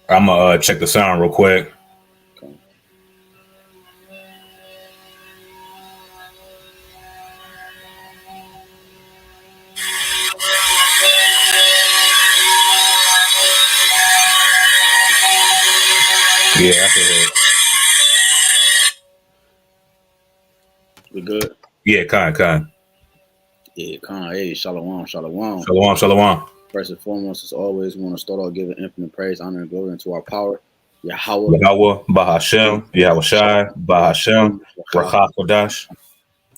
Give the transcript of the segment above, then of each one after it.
I'm gonna check the sound real quick. Con. Yeah, I can hear it. We good? Yeah, kind. Yeah, Con. Hey, Shalom, Shalom. Shalom, shalom. First and foremost, as always, we want to start off giving infinite praise, honor, and glory into our power. Yahweh, Yahawah, Bahashem, Yahawashi, Bahashem, Yahweh, Rakha Kodash.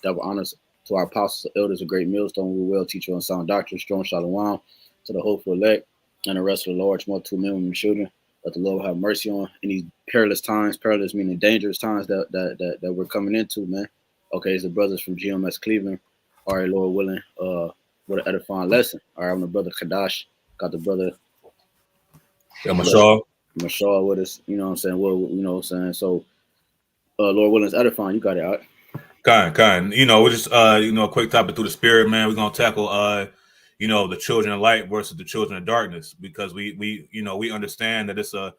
double honors to our apostles, elders, a great millstone. We will teach you on sound doctrine, strong Shalom, to the hopeful elect, and the rest of the large multitude men, women, and children. That the Lord have mercy on in these perilous times, perilous meaning dangerous times that we're coming into, man. Okay, it's the brothers from GMS Cleveland. All right, Lord willing, with an edifying lesson. All right, I'm the brother Kadash, got the brother Yamashal. Mashal with us, you know what I'm saying? Well, you know what I'm saying? So, Lord willing, it's edifying. You got it, all right? Kind. We're just a quick topic through the spirit, man. We're gonna tackle the children of light versus the children of darkness because we understand that it's a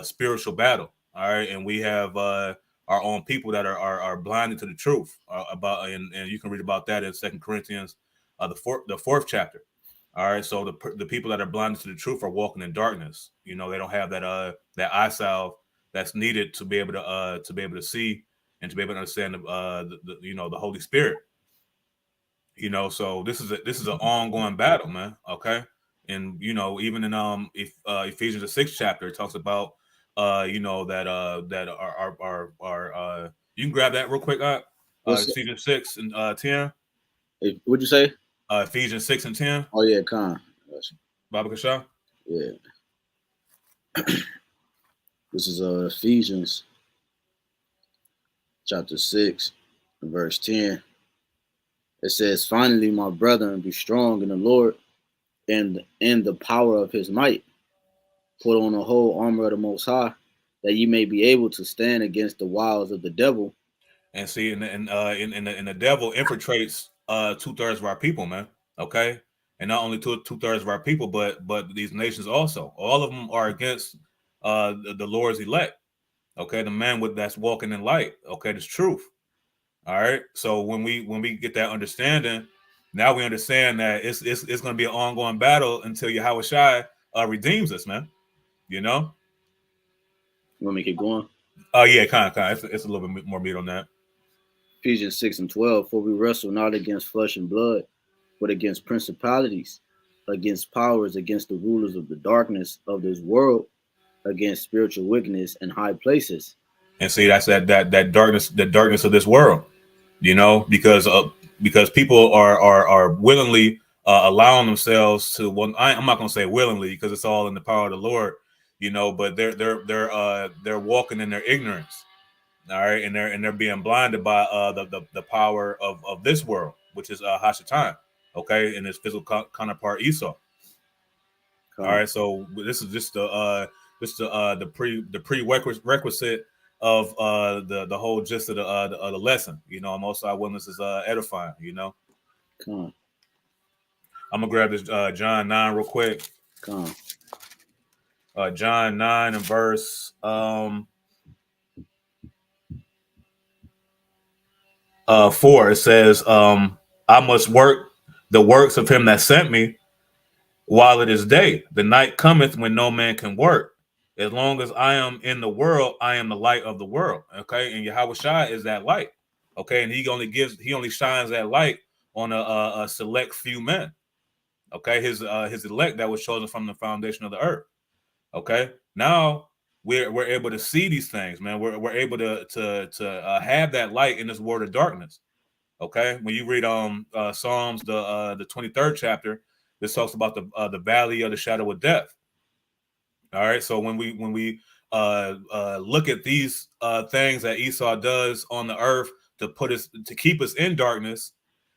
spiritual battle, all right, and we have our own people that are blinded to the truth about, and you can read about that in Second Corinthians, the fourth chapter. All right, so the people that are blinded to the truth are walking in darkness. They don't have that eye salve that's needed to be able to see and to be able to understand the Holy Spirit. So this is an ongoing battle, man. Okay, and even in Ephesians the sixth chapter, it talks about that you can grab that real quick. What's Ephesians 6 and 10. what'd you say? Ephesians 6 and 10. Oh, yeah, Khan. Baba Kasha. Yeah, this is Ephesians chapter 6, verse 10. It says, finally, my brethren, be strong in the Lord and in the power of his might. Put on the whole armor of the Most High, that ye may be able to stand against the wiles of the devil. And see, and the devil infiltrates 2/3 of our people, man. Okay, and not only two-thirds of our people, but these nations also. All of them are against the Lord's elect. Okay, the man that's walking in light. Okay, this truth. All right. So when we get that understanding, now we understand that it's going to be an ongoing battle until Yahawashi redeems us, man. You know. You want me to keep going? Oh yeah, kind. It's a little bit more meat on that. Ephesians 6 and 12. For we wrestle not against flesh and blood, but against principalities, against powers, against the rulers of the darkness of this world, against spiritual wickedness in high places. And see, that's that darkness, the darkness of this world. Because people are willingly allowing themselves to. Well, I'm not going to say willingly because it's all in the power of the Lord. But they're walking in their ignorance. All right, and they're being blinded by the power of this world, which is Hashatan. Okay, and his physical counterpart Esau. All Come, right, so this is just the prerequisite of the whole gist of the lesson. Most of our witness is edifying. come, I'm gonna grab this John 9 real quick. come. John 9 and verse 4. It says, "I must work the works of him that sent me while it is day. The night cometh when no man can work. As long as I am in the world, I am the light of the world." Okay, and Yahweh Shai is that light. Okay, and he only shines that light on a select few men. Okay, his elect that was chosen from the foundation of the earth. Okay, now we're able to see these things, man. We're able to have that light in this world of darkness. Okay, when you read Psalms the 23rd chapter, this talks about the valley of the shadow of death. All right, so when we look at these things that Esau does on the earth to keep us in darkness,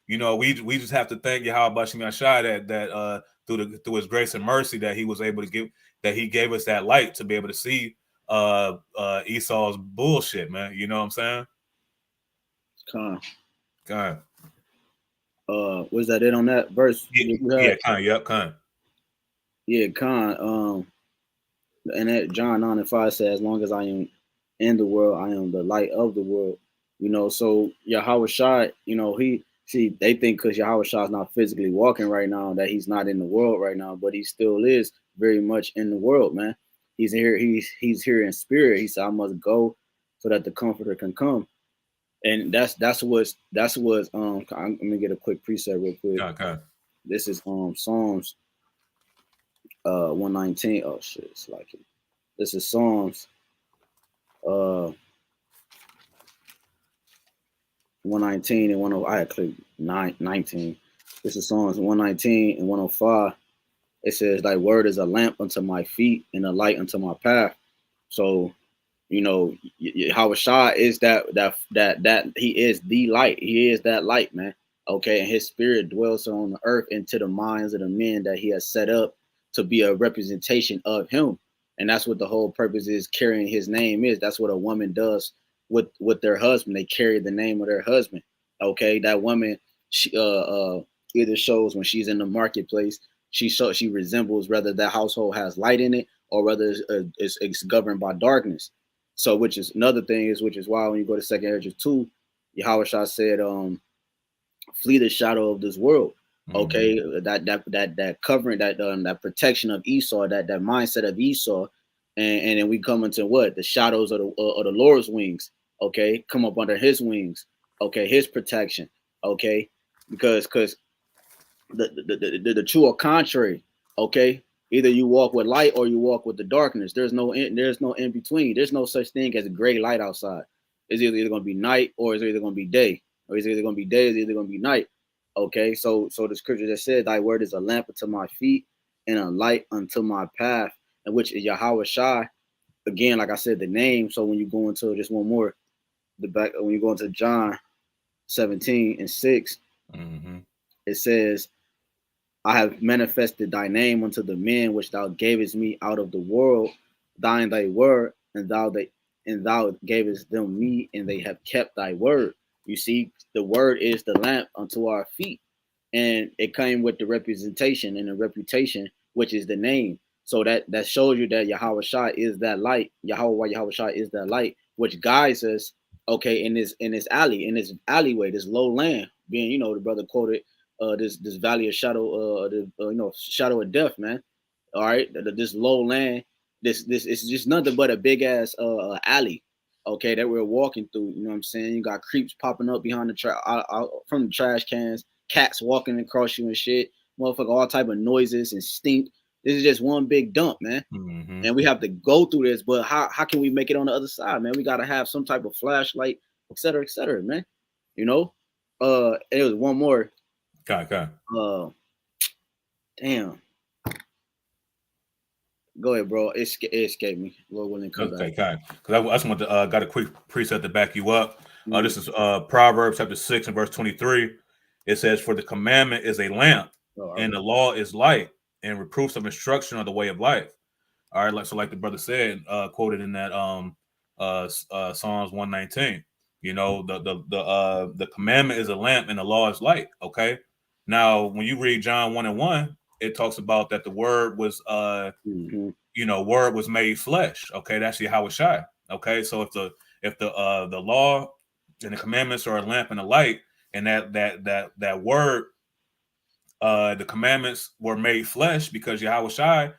we just have to thank Yahweh Shai that through His grace and mercy that He was able to give that He gave us that light to be able to see Esau's bullshit, man. You know what I'm saying? Come. God. Was that it on that verse? Yeah, What you yeah, had? kind of, yep, kind. Yeah, Con. And that John 9:5 says, as long as I am in the world, I am the light of the world. So Yahweh Shai, he see they think because Yahweh Shai is not physically walking right now that he's not in the world right now, but he still is very much in the world, man. He's here, he's here in spirit. He said, I must go so that the comforter can come. And let me get a quick preset real quick. Okay. This is Psalms 119. Oh shit, it's like it. This is Psalms uh 119 and 10. I had clicked 19. This is Psalms 119 and 105. It says, thy word is a lamp unto my feet and a light unto my path. So Hawashai is that he is the light. He is that light, man. Okay, and his spirit dwells on the earth into the minds of the men that he has set up to be a representation of him. And that's what the whole purpose is, carrying his name is. That's what a woman does with their husband. They carry the name of their husband. Okay, that woman, she either shows when she's in the marketplace, she resembles whether that household has light in it or whether it's governed by darkness. So, which is another thing which is why when you go to Second Ezra 2, Yahweh Shah said, flee the shadow of this world. Okay, that covering, that protection of Esau, that mindset of Esau, and then we come into what? The shadows of the Lord's wings. Okay, come up under his wings. Okay, his protection. Okay, because the true or contrary. Okay, either you walk with light or you walk with the darkness. There's no in between. There's no such thing as a gray light outside. It's either going to be night or it's either going to be day, or it's either going to be day, or it's either going to be night. Okay, so the scripture that said, "Thy word is a lamp unto my feet and a light unto my path," and which is Yahweh Shai. Again, like I said, the name. So when you go into just one more, when you go into John 17 and 6, it says, I have manifested thy name unto the men which thou gavest me out of the world. Thine thy word, and thou gavest them me, and they have kept thy word. You see, the word is the lamp unto our feet, and it came with the representation and the reputation, which is the name. So that shows you that Yahweh Shai is that light. Yahweh Shai is that light, which guides us. Okay, in this alleyway, this low land, being the brother quoted this valley of shadow, shadow of death, man. All right, this low land, this it's just nothing but a big ass alley, okay, that we're walking through. You know what I'm saying? You got creeps popping up behind from the trash cans, cats walking across you and shit, motherfucker, all type of noises and stink. This is just one big dump, man. And we have to go through this, but how can we make it on the other side, man? We got to have some type of flashlight, et cetera, man. It was one more. Okay. Damn. Go ahead, bro. It escaped me. Lord willing, come back. Okay. Because I just want to got a quick preset to back you up. This is Proverbs chapter 6 and verse 23. It says, "For the commandment is a lamp, and the law is light, and reproofs of instruction are the way of life." All right, like the brother said, quoted in that Psalms 119. The commandment is a lamp, and the law is light. Okay. Now, when you read John 1 and 1, it talks about that the word was word was made flesh. Okay, that's Yahawashi. Okay, so if the law and the commandments are a lamp and a light, and that word, the commandments were made flesh because Yahawashi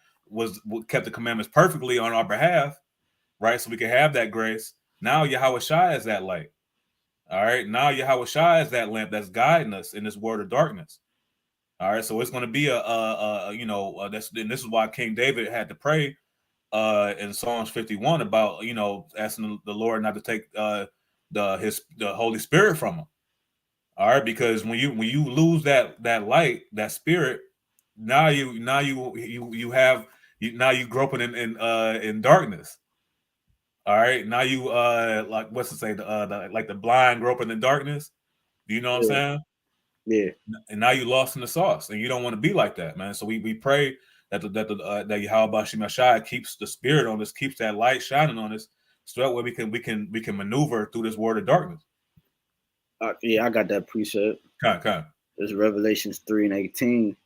kept the commandments perfectly on our behalf, right? So we can have that grace. Now Yahawashi is that light. All right, now Yahawashi is that lamp that's guiding us in this world of darkness. All right, so it's going to be and this is why King David had to pray in Psalms 51 about asking the Lord not to take the Holy Spirit from him. All right, because when you lose that light, that spirit, now you groping in darkness. All right, now you like what's to say like the blind groping in darkness. Do you know what I'm saying? Yeah. And now you lost in the sauce, and you don't want to be like that, man. So we pray that that YAHAWAHSHI keeps the spirit on us, keeps that light shining on us, so that way we can maneuver through this world of darkness. Yeah, I got that preset. Okay. It's Revelations 3 and 18.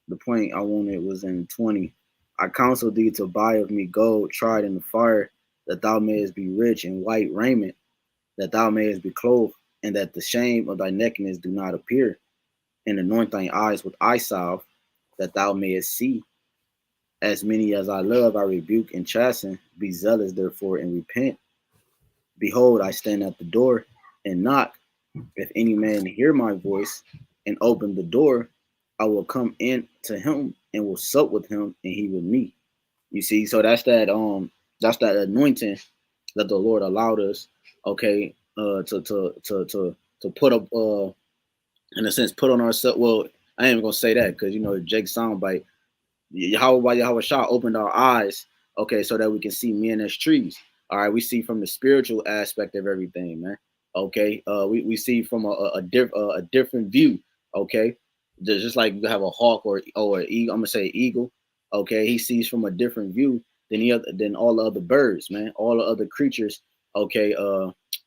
The point I wanted was in 20. I counsel thee to buy of me gold tried in the fire, that thou mayest be rich in white raiment, that thou mayest be clothed, and that the shame of thy nakedness do not appear, and anoint thine eyes with eye salve, that thou mayest see. As many as I love, I rebuke and chasten. Be zealous, therefore, and repent. Behold, I stand at the door and knock. If any man hear my voice and open the door, I will come in to him and will sup with him, and he with me. You see, so that's that anointing that the Lord allowed us, okay, to put up, in a sense, put on ourselves. Well, I ain't even gonna say that because Jake's soundbite. YAHAWAHSHI opened our eyes, okay, so that we can see men as trees. All right, we see from the spiritual aspect of everything, man. Okay, we see from a different view. Okay, just like you have a hawk or an eagle. I'm gonna say eagle. Okay, he sees from a different view than all the other birds, man. All the other creatures. Okay,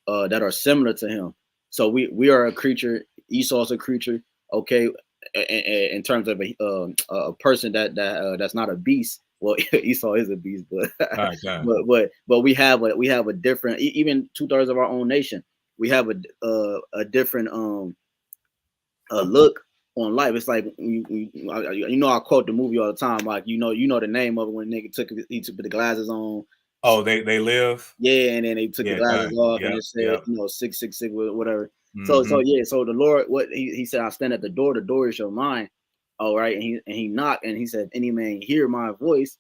that are similar to him. So we are a creature. Esau's a creature. Okay, in terms of a person that's not a beast. Well, Esau is a beast, but All right, God. but we have a different, even 2/3 of our own nation. We have a different look on life. It's like I quote the movie all the time. Like the name of it when nigga took the glasses on. Oh, they live. Yeah, and then they took the Yeah, glasses God. off and Yep, it said, yep. 666, whatever. So Mm-hmm. yeah, so the Lord, what he said, I stand at the door is your mind. All right, and he knocked and he said, any man hear my voice,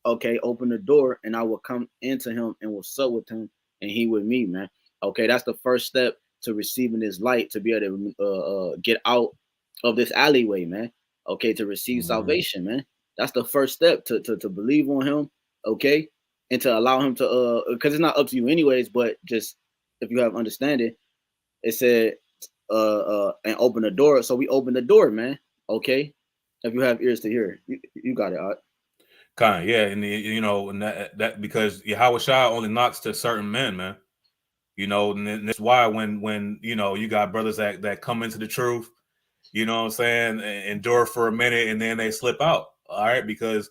okay, open the door and I will come into him and will sup with him and he with me, man. Okay, that's the first step to receiving this light, to be able to get out of this alleyway, man. Okay, to receive Mm-hmm. salvation, man. That's the first step to believe on him, okay, and to allow him to because it's not up to you anyways, but just if you have understanding, it said and open the door. So we open the door, man. Okay. If you have ears to hear, you got it. Kind, yeah, and that because Yahweh only knocks to certain men, man. And that's why when you got brothers that come into the truth, you know what I'm saying, endure for a minute and then they slip out. All right, because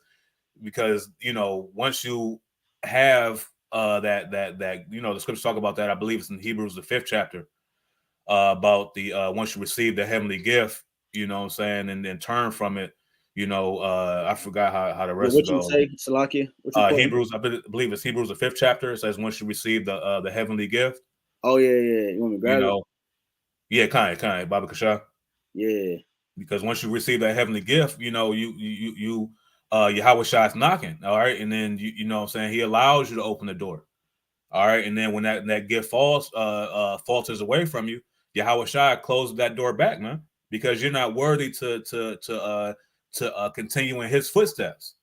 once you have that the scriptures talk about that. I believe it's in Hebrews the 5th chapter, about the once you receive the heavenly gift, you know what I'm saying, and then turn from it. I forgot how the rest What you goes. say, Salakia? What you quoting? Hebrews, I believe it's Hebrews the 5th chapter. It says once you receive the heavenly gift, Oh yeah. You want me to you grab it? know, yeah, kind, Baba Kasha. Yeah. Because once you receive that heavenly gift, Yahweh Shai's knocking, all right, and then you know what I'm saying, he allows you to open the door, all right, and then when that gift falters away from you, Yahweh Shai closes that door back, man, because you're not worthy to continue in his footsteps.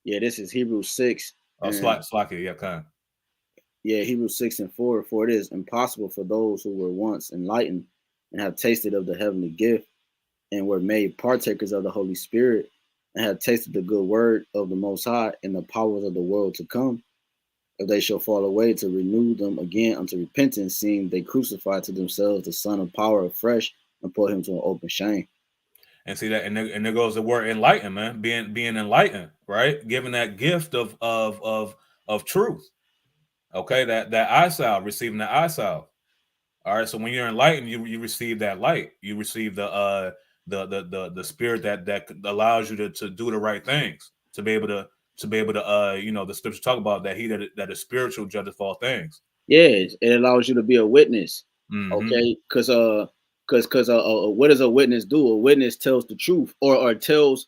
Yeah, this is Hebrews 6 and Slack it, yeah, kind. yeah, Hebrews 6:4. For it is impossible for those who were once enlightened and have tasted of the heavenly gift and were made partakers of the Holy Spirit and have tasted the good word of the Most High and the powers of the world to come, if they shall fall away, to renew them again unto repentance, seeing they crucify to themselves the Son of power afresh and put him to an open shame. And see that, and there goes the word enlightened, man, being enlightened, right? Giving that gift of truth. Okay, that eye salve, receiving the eye salve. All right, so when you're enlightened, you receive that light. You receive the spirit that allows you to do the right things, to be able to the scriptures talk about that that is spiritual judges of all things. Yeah, it allows you to be a witness. Mm-hmm. Okay, because what does a witness do? A witness tells the truth, or tells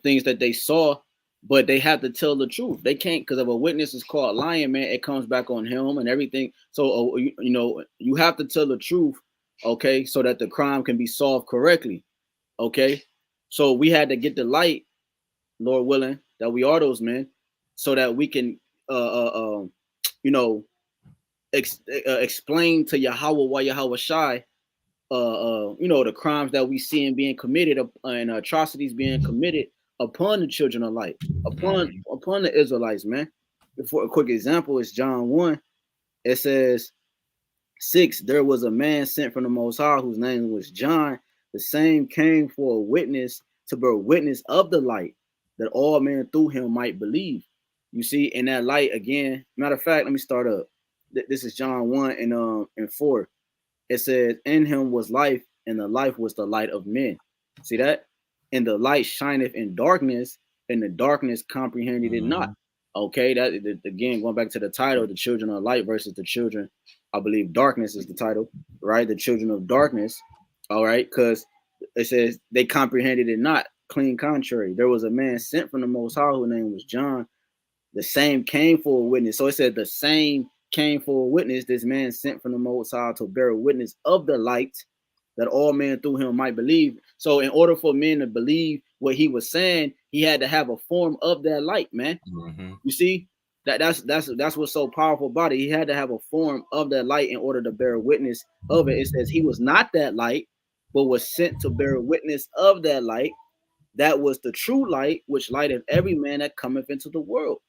things that they saw, but they have to tell the truth. They can't, because if a witness is called lying, man, it comes back on him and everything. So you have to tell the truth, okay, so that the crime can be solved correctly. Okay, so we had to get the light, Lord willing, that we are those men, so that we can you know explain to YAHAWAHSHI, the crimes that we see and being committed, and atrocities being committed upon the children of light, Mm-hmm. upon the Israelites, man. For a quick example, is John 1. It says 6, there was a man sent from the Most High whose name was John. The same came for a witness, to bear witness of the light, that all men through him might believe. You see, in that light again. Matter of fact, let me start up. This is John 1 and 4. It says, "In him was life, and the life was the light of men." See that? And the light shineth in darkness, and the darkness comprehended it not. Mm-hmm. Okay, that again going back to the title, the children of light versus the children, I believe darkness is the title, right? The children of darkness. All right, because it says they comprehended it not. Clean contrary. There was a man sent from the Most High whose name was John. The same came for a witness. So it said the same came for a witness. This man sent from the Most High to bear witness of the light, that all men through him might believe. So in order for men to believe what he was saying, he had to have a form of that light, man. Mm-hmm. You see, that's what's so powerful about it. He had to have a form of that light in order to bear witness of it. It says he was not that light, but was sent to bear witness of that light. That was the true light, which lighteth every man that cometh into the world.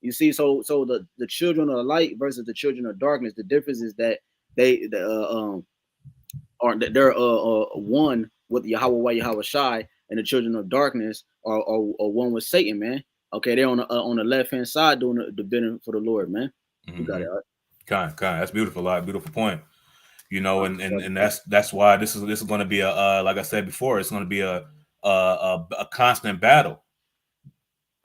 You see, so the children of the light versus the children of darkness. The difference is that they're one with YAHAWAH, YAHAWAHSHI, and the children of darkness are one with Satan, man. Okay, they're on the left hand side doing the bidding for the Lord, man. You got Mm-hmm. it. Right? Kind. That's beautiful. A lot beautiful point. You know, and Right. that's why this is going to be a like I said before, it's going to be a constant battle.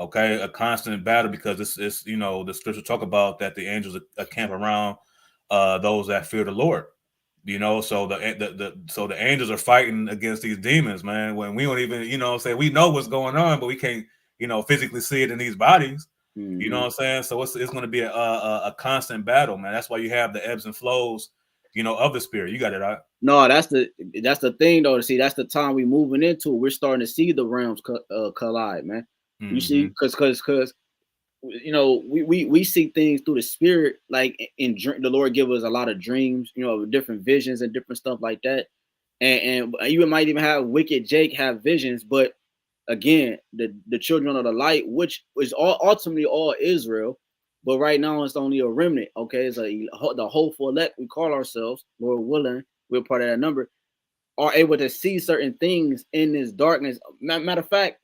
Okay, a constant battle, because it's you know, the scripture talk about that the angels camp around those that fear the Lord. You know, so the angels are fighting against these demons, man. When we don't even, you know, say we know what's going on, but we can't, you know, physically see it in these bodies. You know Mm-hmm. what I'm saying? So it's going to be a constant battle, man. That's why you have the ebbs and flows, you know, of the spirit. You got it, right? No, that's the thing though. To see, that's the time we moving into. We're starting to see the realms collide, man. You see, Mm-hmm. because you know we see things through the spirit, like the Lord give us a lot of dreams, you know, different visions and different stuff like that. And you might even have wicked Jake have visions, but again, the children of the light, which is all ultimately all Israel, but right now it's only a remnant. Okay, it's the hopeful elect we call ourselves, Lord willing, we're part of that number, are able to see certain things in this darkness. Matter of fact,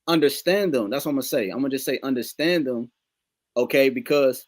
understand them. That's what I'm gonna say. I'm gonna just say understand them, okay, because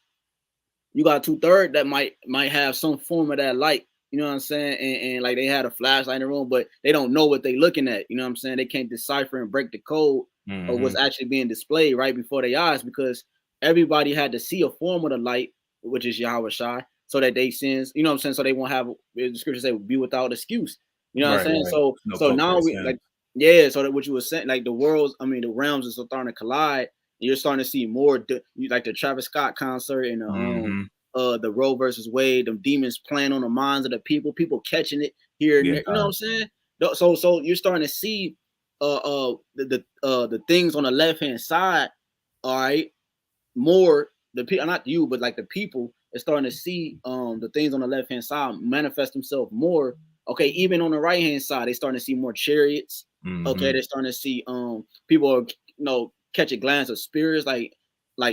you got 2/3 that might have some form of that light. You know what I'm saying? And like they had a flashlight in the room, but they don't know what they're looking at. You know what I'm saying? They can't decipher and break the code of Mm-hmm. what's actually being displayed right before their eyes, because everybody had to see a form of the light, which is Yahweh Shai, so that they sins, you know what I'm saying? So they won't have, the scripture say, be without excuse. You know what I'm Right, saying? right. So No so cloak for now their we like, sins. yeah, so that what you were saying, like the worlds, I mean the realms are starting to collide. You're starting to see more like the Travis Scott concert and Mm-hmm. the Roe versus Wade, them demons playing on the minds of the people catching it here and Yeah, there. You know what I'm saying? So you're starting to see the things on the left hand side, all right, more the people, not you, but like the people are starting to see the things on the left hand side manifest themselves more. Okay, even on the right hand side, they're starting to see more chariots. Okay, mm-hmm. they're starting to see people are, catch a glance of spirits, like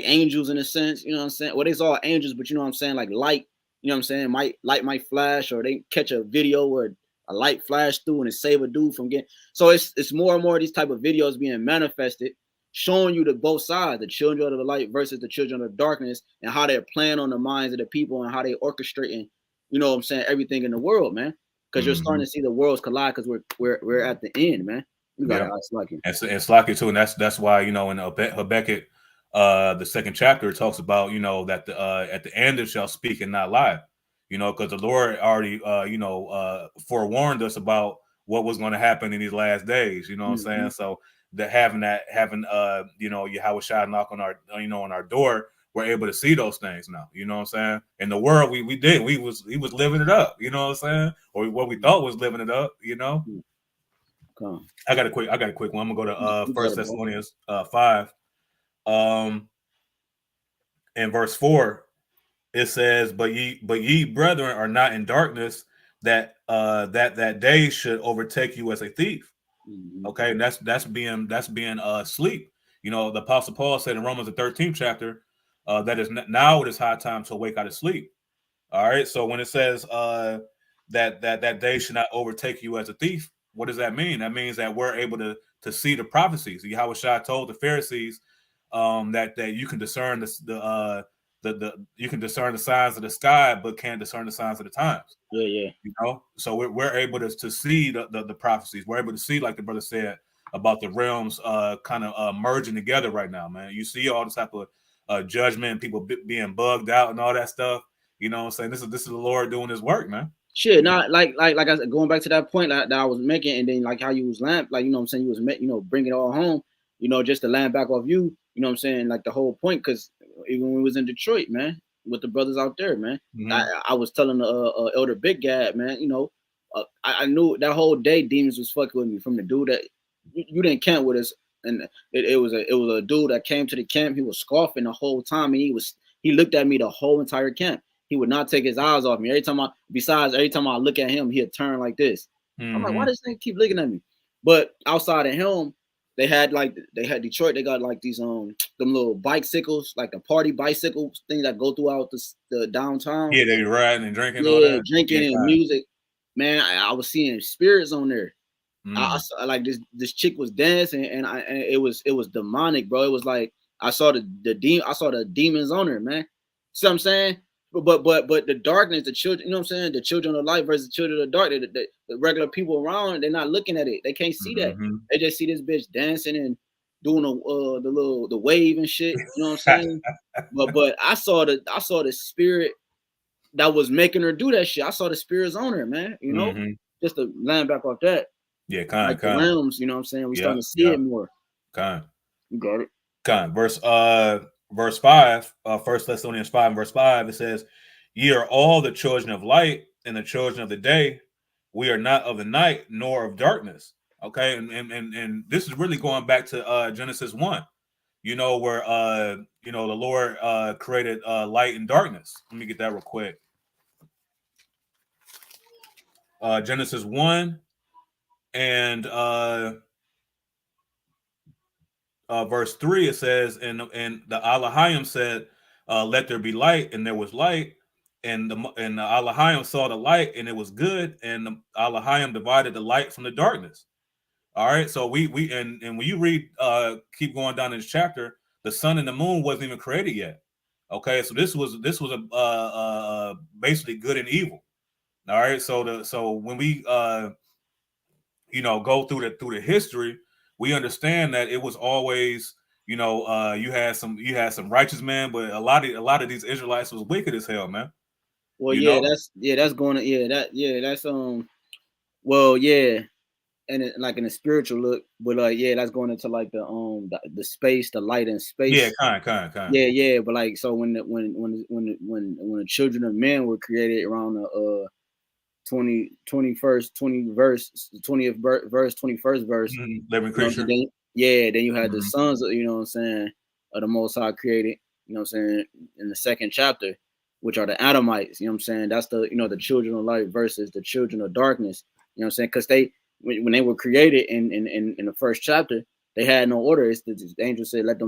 angels in a sense. You know what I'm saying? Well, they all angels, but you know what I'm saying, like light. You know what I'm saying? Might flash, or they catch a video where a light flash through and it save a dude from getting. So it's more and more of these type of videos being manifested, showing you the both sides, the children of the light versus the children of darkness, and how they're playing on the minds of the people and how they orchestrating, you know what I'm saying, everything in the world, man. Because you're Mm-hmm. starting to see the worlds collide, because we're at the end, man. You got it, Yeah. I like it. And Slacky too, and that's why, you know, in Habakkuk, the second chapter, it talks about, you know, that at the end it shall speak and not lie, you know, because the Lord already forewarned us about what was going to happen in these last days. You know what I'm Mm-hmm. saying? So that having you know, Yahweh Shai knock on our, you know, on our door, we're able to see those things now. You know what I'm saying? In the world, we was living it up. You know what I'm saying? Or what we thought was living it up. You know. Come on. I got a quick one. I'm gonna go to You got First it, bro. Thessalonians 5, um, in verse 4. It says, but ye brethren are not in darkness, that day should overtake you as a thief. Mm-hmm. Okay, and that's being asleep. You know, the Apostle Paul said in Romans the 13th chapter, that is now it is high time to awake out of sleep. All right, so when it says that day should not overtake you as a thief, what does that mean? That means that we're able to see the prophecies. Yahawashi told the Pharisees that you can discern the you can discern the signs of the sky, but can't discern the signs of the times. Yeah. So we're able to see the prophecies. We're able to see, like the brother said, about the realms kind of merging together right now, man. You see all this type of judgment, people being bugged out and all that stuff. You know what I'm saying? This is the Lord doing his work, man. Shit, not like I said, going back to that point that I was making, and then like how you was like, you know what I'm saying, you was bringing it all home, just to land back off you know what I'm saying, like the whole point, because even when we was in Detroit, man, with the brothers out there, man, I was telling the elder Big Gad, man, I knew that whole day demons was fucking with me from the dude that you didn't camp with us, and it was a dude that came to the camp. He was scoffing the whole time, and he looked at me the whole entire camp. He would not take his eyes off me. Every time I look at him, he'd turn like this. I'm like, why does this thing keep looking at me? But outside of him, they had Detroit. They got like these them little bicycles, like the party bicycles things that go throughout the downtown. Yeah, they riding and drinking. Yeah, all that. drinking and music. Man, I was seeing spirits on there. I saw, like this chick was dancing, and it was demonic, bro. It was like I saw the demons on her, man. See what I'm saying? But the darkness, the children, you know what I'm saying? The children of light versus the children of dark. The regular people around, they're not looking at it. They can't see that. They just see this bitch dancing and doing the wave and shit. You know what I'm saying? but I saw the spirit that was making her do that shit. I saw the spirits on her, man. Just to land back off that. Yeah, like the realms, you know what I'm saying? We starting to see it more. You got it. Verse 5, 1 Thessalonians 5 and verse 5, it says, ye are all the children of light and the children of the day. We are not of the night nor of darkness. Okay, and this is really going back to Genesis 1, where the Lord created light and darkness. Let me get that real quick. Genesis 1 and verse 3, it says, and the Halayam said, let there be light, and there was light, and the Halayam saw the light, and it was good, and the Halayam divided the light from the darkness. All right, so we and when you read, keep going down in this chapter, the sun and the moon wasn't even created yet. Okay, so this was a basically good and evil. All right, so when we go through the history, we understand that it was always, you had some righteous men, but a lot of these Israelites was wicked as hell, man. Well, that's going to that's well, yeah, and like in a spiritual look, but like that's going into like the space, the light and space. Yeah, kind. Yeah, but like so when the children of men were created around the 20th verse, 21st verse, living creature. Then you had the sons of, you know what I'm saying, of the Most High created, you know what I'm saying, in the second chapter, which are the Adamites, you know what I'm saying. That's the the children of light versus the children of darkness, you know what I'm saying, because they when they were created in the first chapter, they had no order. It's the angel said, let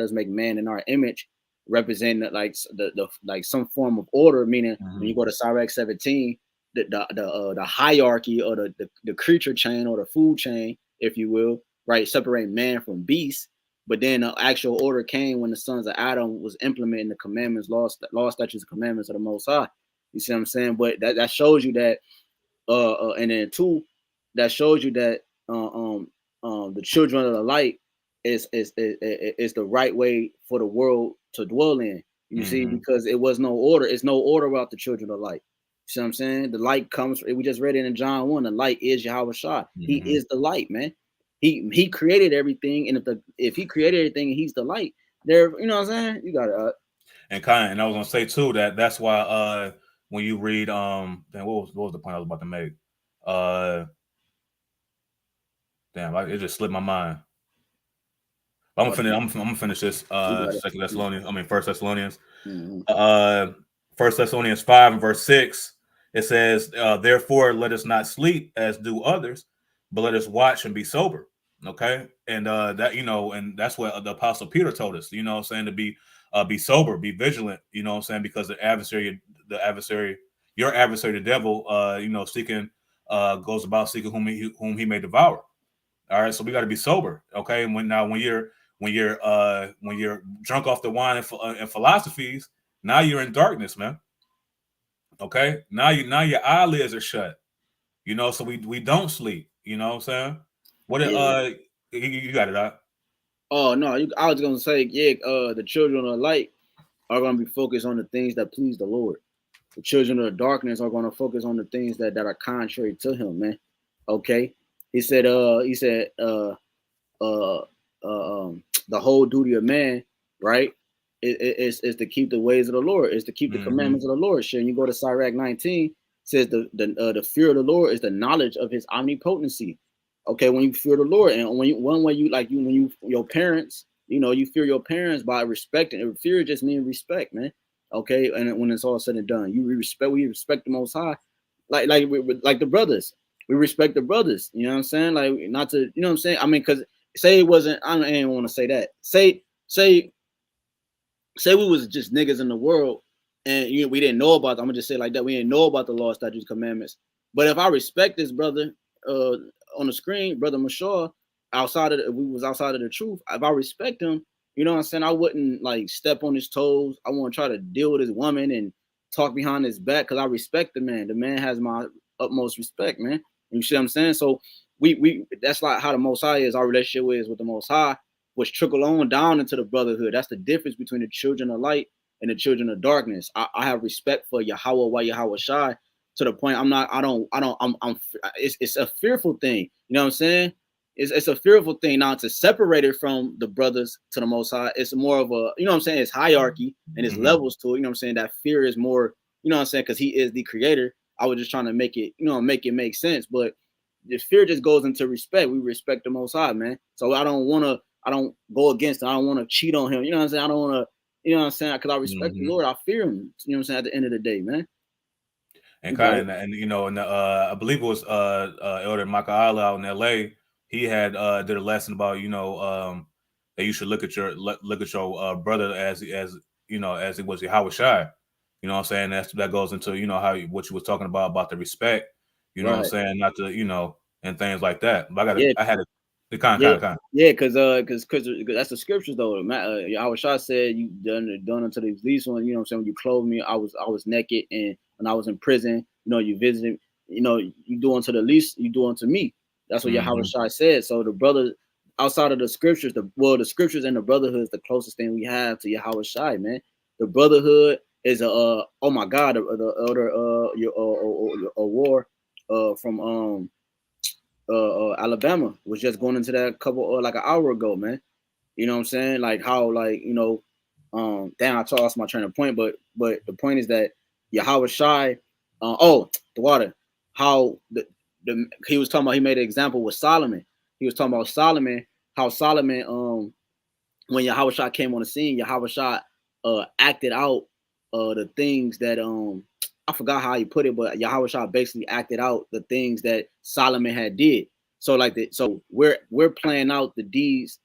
us make man in our image, representing like the like some form of order, meaning when you go to Sirach 17, the hierarchy or the creature chain or the food chain, if you will, right, separate man from beast. But then the actual order came when the sons of Adam was implementing the commandments, law, statutes, and commandments of the Most High. You see what I'm saying? But that shows you that, and then two, that shows you that the children of the light is the right way for the world to dwell in. You see, because it was no order. It's no order without the children of light. You see what I'm saying? The light comes. We just read it in John 1. The light is YAHAWAHSHI. He is the light, man. He created everything, and if he created everything, and he's the light. There, you know what I'm saying? You got it. And I was gonna say too that's why when you read what was the point I was about to make? It just slipped my mind. I'm gonna finish this. Second Thessalonians. First Thessalonians. 1 Thessalonians 5 and verse 6. It says, therefore, let us not sleep as do others, but let us watch and be sober. Okay, and that and that's what the Apostle Peter told us. You know what I'm saying, to be sober, be vigilant. You know what I'm saying, because your adversary, the devil, seeking goes about seeking whom he may devour. All right, so we got to be sober. Okay, and when you're drunk off the wine and philosophies, now you're in darkness, man. Okay, now your eyelids are shut. You know, so we don't sleep. You know what I'm saying? What Yeah. you got it out. Oh no, I was gonna say, yeah, the children of light are gonna be focused on the things that please the Lord. The children of darkness are gonna focus on the things that are contrary to him, man. Okay. Uh, the whole duty of man, right, is to keep the ways of the Lord, is to keep the Mm-hmm. commandments of the Lord. Sure, and you go to Sirach 19, says the fear of the Lord is the knowledge of his omnipotency. Okay, when you fear the Lord, and when you one way you like you when you your parents, you know, you fear your parents by respecting. And fear just means respect, man. Okay, and when it's all said and done, we respect the Most High, like the brothers. We respect the brothers. You know what I'm saying? Like not to, you know what I'm saying? I mean, because say it wasn't. I don't even want to say that. Say say we was just niggas in the world, and you know, we didn't know about them. I'm gonna just say it like that. We didn't know about the law, statutes, commandments. But if I respect this brother uh on the screen, brother Mashar, if we was outside of the truth, if I respect him, you know what I'm saying, I wouldn't like step on his toes. I won't try to deal with his woman and talk behind his back because I respect the man. The man has my utmost respect, man. You see what I'm saying? So we that's like how the Most High is. Our relationship is with the Most High, which trickle on down into the brotherhood. That's the difference between the children of light and the children of darkness. I have respect for YAHAWAH, YAHAWAHSHI, to the point it's a fearful thing. You know what I'm saying? It's a fearful thing now to separate it from the brothers to the Most High. It's more of a, you know what I'm saying, it's hierarchy and it's Mm-hmm. levels to it. You know what I'm saying? That fear is more, you know what I'm saying, because he is the creator. I was just trying to make it, you know, make it make sense. But the fear just goes into respect. We respect the Most High, man. So I don't go against him. I don't want to cheat on him. You know what I'm saying? I don't want to, you know what I'm saying? Because I respect the Mm-hmm. Lord. I fear him. You know what I'm saying? At the end of the day, man. And You got it. kind of, and you know, and I believe it was Elder Michael out in L.A. He had did a lesson about, you know, that you should look at your brother as you know, as it was Yahweh Shai. You know what I'm saying? That goes into, you know, what you was talking about the respect. You know what I'm Right. saying? Not to, you know, and things like that. But Yeah. I had a kind Yeah. kind. Yeah, because that's the scriptures though. Yahweh Shah said, "You done unto the least one." You know what I'm saying? When you clothed me, I was naked, and when I was in prison, you know, you visited. You know, you do unto the least, you do unto me. That's what Yahweh Mm-hmm. Shah said. So the brother, outside of the scriptures, the scriptures and the brotherhood is the closest thing we have to Yahweh Shai, man. The brotherhood is a oh my God, the elder your war from Alabama was just going into that couple like an hour ago, man. You know what I'm saying? Like how like, you know, damn, I lost my train of point, but the point is that Yahweh Shai, the water, how the he was talking about, he made an example with Solomon. He was talking about Solomon, how Solomon when Yahweh came on the scene, Yahweh acted out the things that I forgot how he put it, but Yahweh basically acted out the things that Solomon had did. So so we're playing out the deeds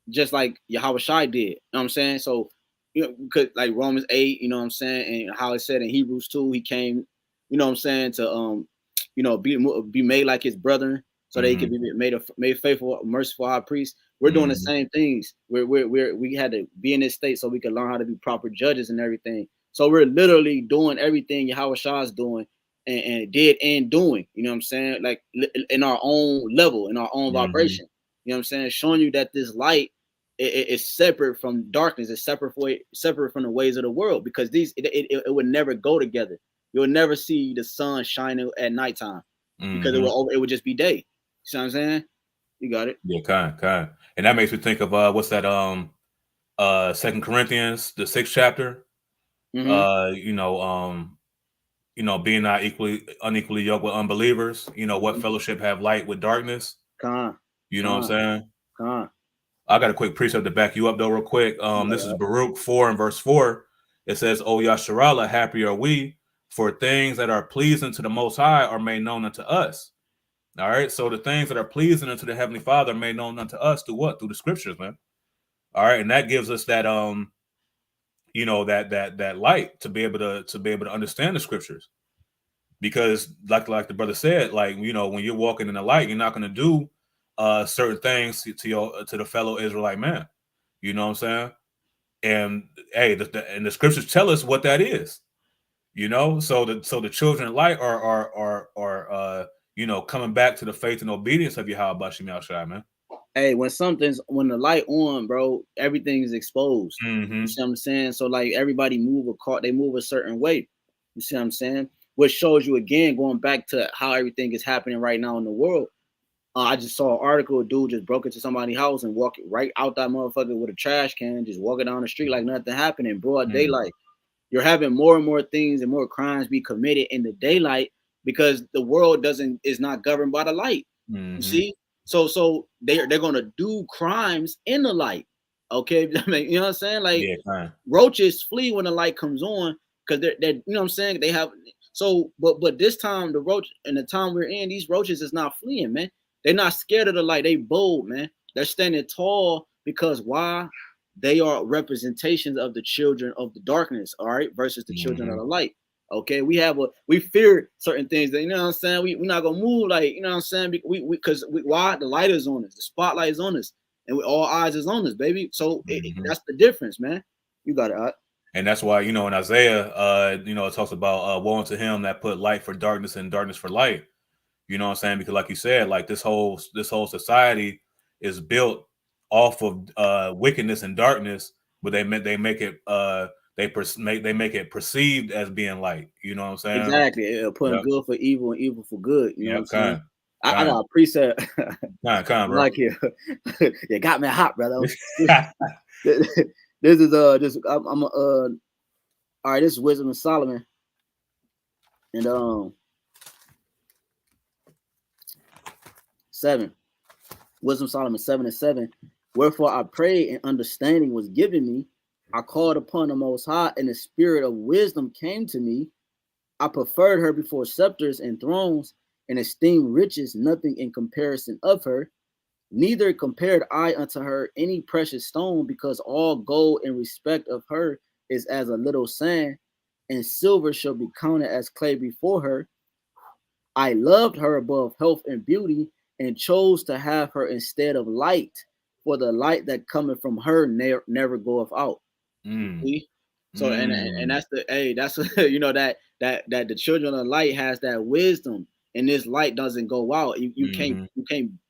just like Yahweh did. You know what I'm saying? So you know, because like Romans 8, you know what I'm saying, and how it said in Hebrews 2, he came, you know what I'm saying, to you know, be made like his brethren, so that he could Mm-hmm. be made faithful, merciful high priest. We're doing the Mm-hmm. same things. We had to be in this state so we could learn how to be proper judges and everything. So we're literally doing everything Yahweh Shah is doing and did and doing. You know what I'm saying? Like in our own level, in our own Mm-hmm. vibration. You know what I'm saying? Showing you that this light is separate from darkness. It's separate from the ways of the world, because it would never go together. You'll never see the sun shining at nighttime because Mm-hmm. it would just be day. You see what I'm saying? You got it. Yeah, kind. And that makes me think of what's that Second Corinthians, the 6th chapter. Mm-hmm. You know, being not unequally yoked with unbelievers. You know, what Mm-hmm. fellowship have light with darkness? Con, You know what I'm con, saying? con. I got a quick precept to back you up though, real quick. This is Baruch 4 and verse 4. It says, "O Yasharallah, happy are we, for things that are pleasing to the Most High are made known unto us." All right, so the things that are pleasing unto the Heavenly Father are made known unto us through what? Through the Scriptures, man. All right, and that gives us that you know, that light to be able to understand the Scriptures. because like the brother said, like, you know, when you're walking in the light, you're not going to do certain things to the fellow Israelite man. You know what I'm saying? And hey, and the scriptures tell us what that is. You know, so the children of light are you know, coming back to the faith and obedience of YAHAWAHSHI, man. Hey, when the light on, bro, everything is exposed. Mm-hmm. You see what I'm saying? So like everybody they move a certain way. You see what I'm saying? Which shows you again, going back to how everything is happening right now in the world. I just saw an article, a dude just broke into somebody's house and walked right out that motherfucker with a trash can, just walking down the street like nothing happened in broad daylight. You're having more and more things and more crimes be committed in the daylight because the world is not governed by the light. You see? So they're gonna do crimes in the light. Okay, I mean, you know what I'm saying? Like roaches flee when the light comes on because they're you know what I'm saying? They have but this time the roach and the time we're in, these roaches is not fleeing, man. They're not scared of the light. They bold, man. They're standing tall because why? They are representations of the children of the darkness, all right, versus the children of the light. Okay, we fear certain things that, you know what I'm saying. We're not gonna move, like, you know what I'm saying. Because why? The light is on us, the spotlight is on us, and all eyes is on us, baby. So that's the difference, man. You got it. And that's why, you know, in Isaiah, you know, it talks about woe unto him that put light for darkness and darkness for light. You know what I'm saying? Because like you said, like this whole society is built off of wickedness and darkness, but they make it they make it perceived as being light. You know what I'm saying? Exactly. Putting good for evil and evil for good. You know what I'm saying? I got a preset. Bro. Like here. You got me hot, brother. This is just I'm all right, this is Wisdom of Solomon. And 7. Wisdom Solomon 7:7. Wherefore I prayed and understanding was given me. I called upon the Most High, and the spirit of wisdom came to me. I preferred her before scepters and thrones, and esteemed riches nothing in comparison of her. Neither compared I unto her any precious stone, because all gold in respect of her is as a little sand, and silver shall be counted as clay before her. I loved her above health and beauty, and chose to have her instead of light, for the light that cometh from her never goeth out. See? So and that's that's you know that the children of light has that wisdom, and this light doesn't go out. You can't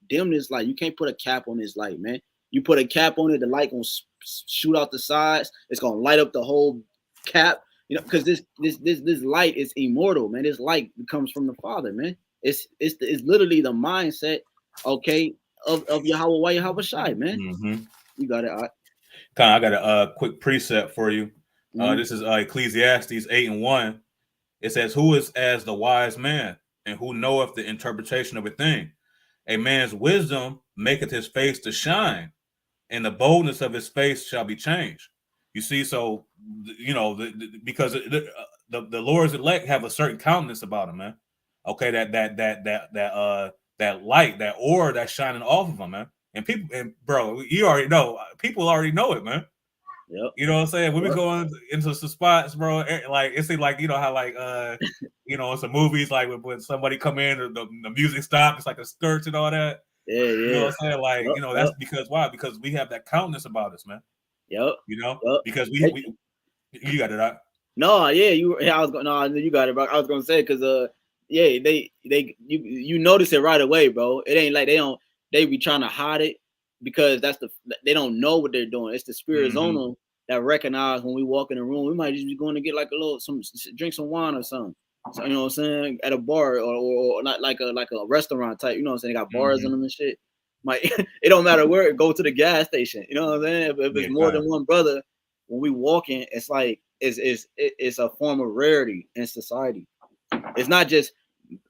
dim this light. You can't put a cap on this light, man. You put a cap on it, the light gonna shoot out the sides. It's gonna light up the whole cap. You know, because this light is immortal, man. This light comes from the Father, man. It's literally the mindset, okay, of YAHAWAHSHI, man. You got it. I got a quick precept for you. This is Ecclesiastes 8:1. It says, "Who is as the wise man, and who knoweth the interpretation of a thing? A man's wisdom maketh his face to shine, and the boldness of his face shall be changed." You see, so you know, because the Lord's elect have a certain countenance about them, man. Okay, that light, that aura that's shining off of them, man. And people, and bro, you already know, people already know it, man. Yep. You know what I'm saying? When we go into some spots, bro, like it seems like, you know how like you know, some movies, like when somebody come in, the music stops, it's like a skirt and all that. Yeah. You know what I'm saying? Like, you know, that's because why? Because we have that countenance about us, man. Yep. You know, because we you got it out. No, yeah, I was going. No, you got it, bro. I was gonna say because yeah, you notice it right away, bro. It ain't like they be trying to hide it because they don't know what they're doing. It's the spirit on them that recognize when we walk in the room. We might just be going to get like drink some wine or something. So, you know what I'm saying, at a bar or not like a restaurant type. You know what I'm saying? They got bars in them and shit. Might it don't matter where. Go to the gas station. You know what I'm saying? If it's more than one brother, when we walking, it's like it's a form of rarity in society. It's not just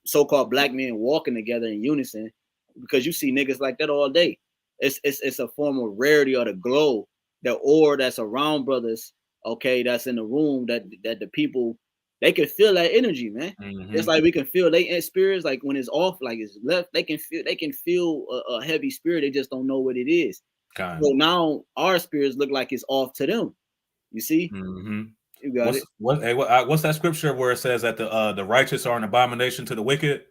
so-called black men walking together in unison, because you see niggas like that all day. It's a form of rarity or the glow, the aura that's around brothers, okay, that's in the room, that the people, they can feel that energy, man. It's like we can feel they spirits, like when it's off, like it's left, they can feel a heavy spirit. They just don't know what it is. So now our spirits look like it's off to them. You see? You got it. What's that scripture where it says that the righteous are an abomination to the wicked?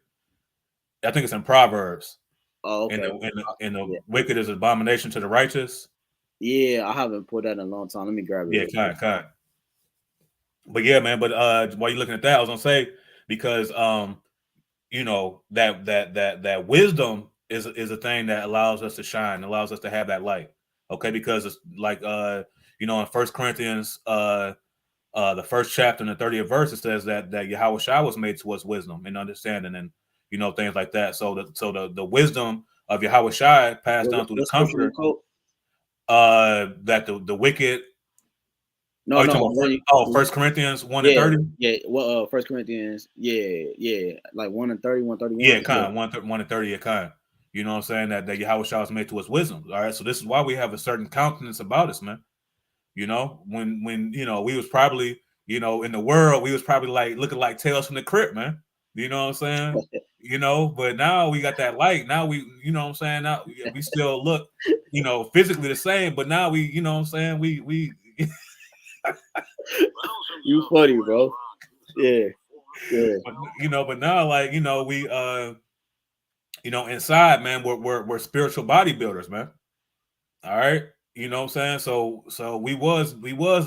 I think it's in Proverbs. Oh, And okay. the Yeah. wicked is an abomination to the righteous. Yeah, I haven't put that in a long time. Let me grab it Yeah, real quick. kind. But yeah, man. But while you're looking at that, I was gonna say because you know that wisdom is a thing that allows us to shine, allows us to have that light. Okay, because it's like you know in First Corinthians the first chapter and the 30th verse, it says that YAHAWAHSHI was made to us wisdom and understanding and you know things like that. So the wisdom of YAHAWAHSHI passed down through the What scripture you Comforter. quote? That the wicked. No, Oh, you no. talking about First Corinthians 1 and Yeah, 30? yeah. Well, First Corinthians. Yeah. Like 1 and 30, 131. Yeah, kind 1 and 30, kind. You know what I'm saying? That YAHAWAHSHI was made to us wisdom. All right. So this is why we have a certain countenance about us, man. You know, when you know we was probably, you know, in the world, we was probably like looking like Tales from the Crypt, man. You know what I'm saying? You know, but now we got that light. Now we, you know what I'm saying? Now we still look, you know, physically the same, but now we, you know what I'm saying? We You funny, bro. Yeah. but, you know, but now like, you know, we you know, inside, man, we're spiritual bodybuilders, man. All right. You know what I'm saying? So we was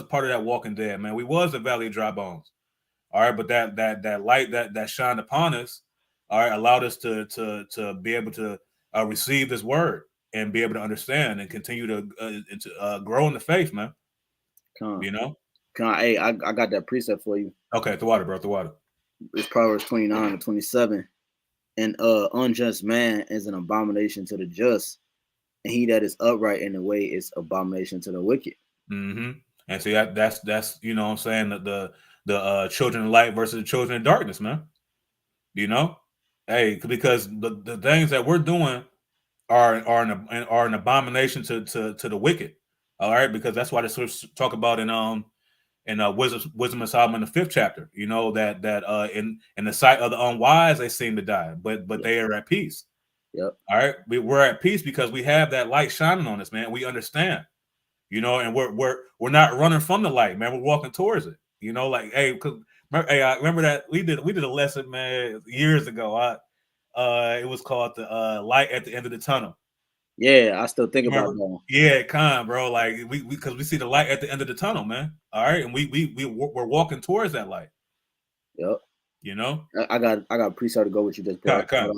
part of that Walking Dead, man. We was the Valley of Dry Bones. All right, but that light that shined upon us, all right, allowed us to be able to receive this word and be able to understand and continue to grow in the faith, man. You know? Hey, I got that precept for you. Okay, the water, bro, the water. It's Proverbs 29 and 27. An unjust man is an abomination to the just, and he that is upright in the way is abomination to the wicked. Mm-hmm. And see that's you know what I'm saying the children of light versus the children of darkness, man. You know, hey, because the things that we're doing are an abomination to the wicked. All right, because that's why they sort of talk about in wisdom of Solomon, the 5th chapter. You know that in the sight of the unwise they seem to die, but Yep. they are at peace. Yep. All right, we're at peace because we have that light shining on us, man. We understand, you know, and we're not running from the light, man. We're walking towards it. You know, like hey, I remember that we did a lesson, man, years ago. It was called the light at the end of the tunnel. Yeah, I still think You about remember? that. Yeah, bro. Like we because we see the light at the end of the tunnel, man. All right, and we're walking towards that light. Yep. You know, I got a precept to go with you just brought up.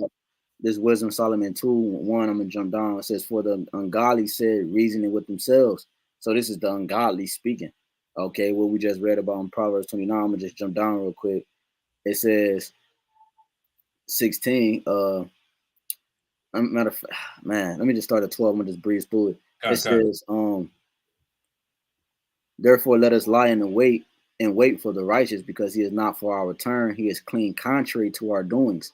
This Wisdom Solomon 2:1. I'm gonna jump down. It says, "For the ungodly said, reasoning with themselves." So this is the ungodly speaking. Okay, what we just read about in Proverbs 29. I'm gonna just jump down real quick. It says 16. Matter of fact, man, let me just start at 12. I'm gonna just breeze through it. It says, "Therefore let us lie in the wait and wait for the righteous, because he is not for our return. He is clean contrary to our doings.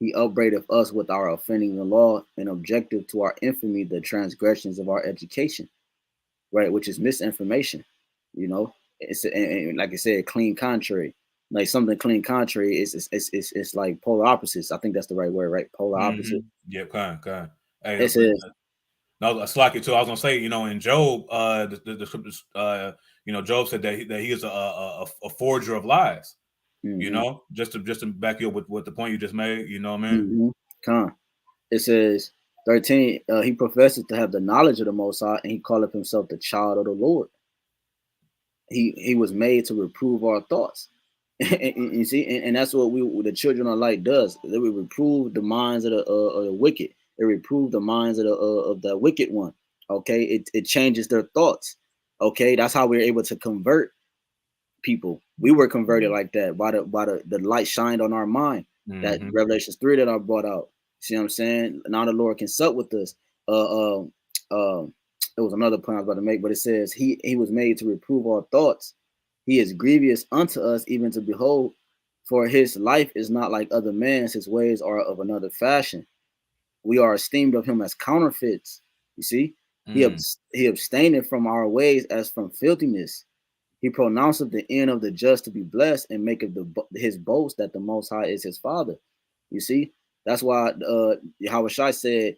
He upbraideth us with our offending the law, and objective to our infamy the transgressions of our education," right? Which is misinformation. You know, and like I said, clean contrary. Like something clean contrary is like polar opposites. I think that's the right word, right? Polar opposite. Yeah, Hey, It says, no, it's like it too. I was gonna say, you know, in Job, the scriptures, you know, Job said that he is a forger of lies. You know, just to back you up with the point you just made. You know what I mean? It says 13. He professes to have the knowledge of the Most High, and he calleth himself the child of the Lord. He was made to reprove our thoughts. And you see, and that's what the children of light does. They will reprove the minds of the wicked. They reprove the minds of the wicked one. Okay, it changes their thoughts. Okay, that's how we're able to convert people. We were converted like that by the light shined on our mind. That Revelations 3 that I brought out. See what I'm saying? Now the Lord can sup with us. It was another point I was about to make, but it says he was made to reprove our thoughts. He is grievous unto us, even to behold, for his life is not like other men's, his ways are of another fashion. We are esteemed of him as counterfeits. You see, he abstaineth from our ways as from filthiness. He pronounceth the end of the just to be blessed, and maketh his boast that the Most High is his Father. You see, that's why YAHAWAHSHI said,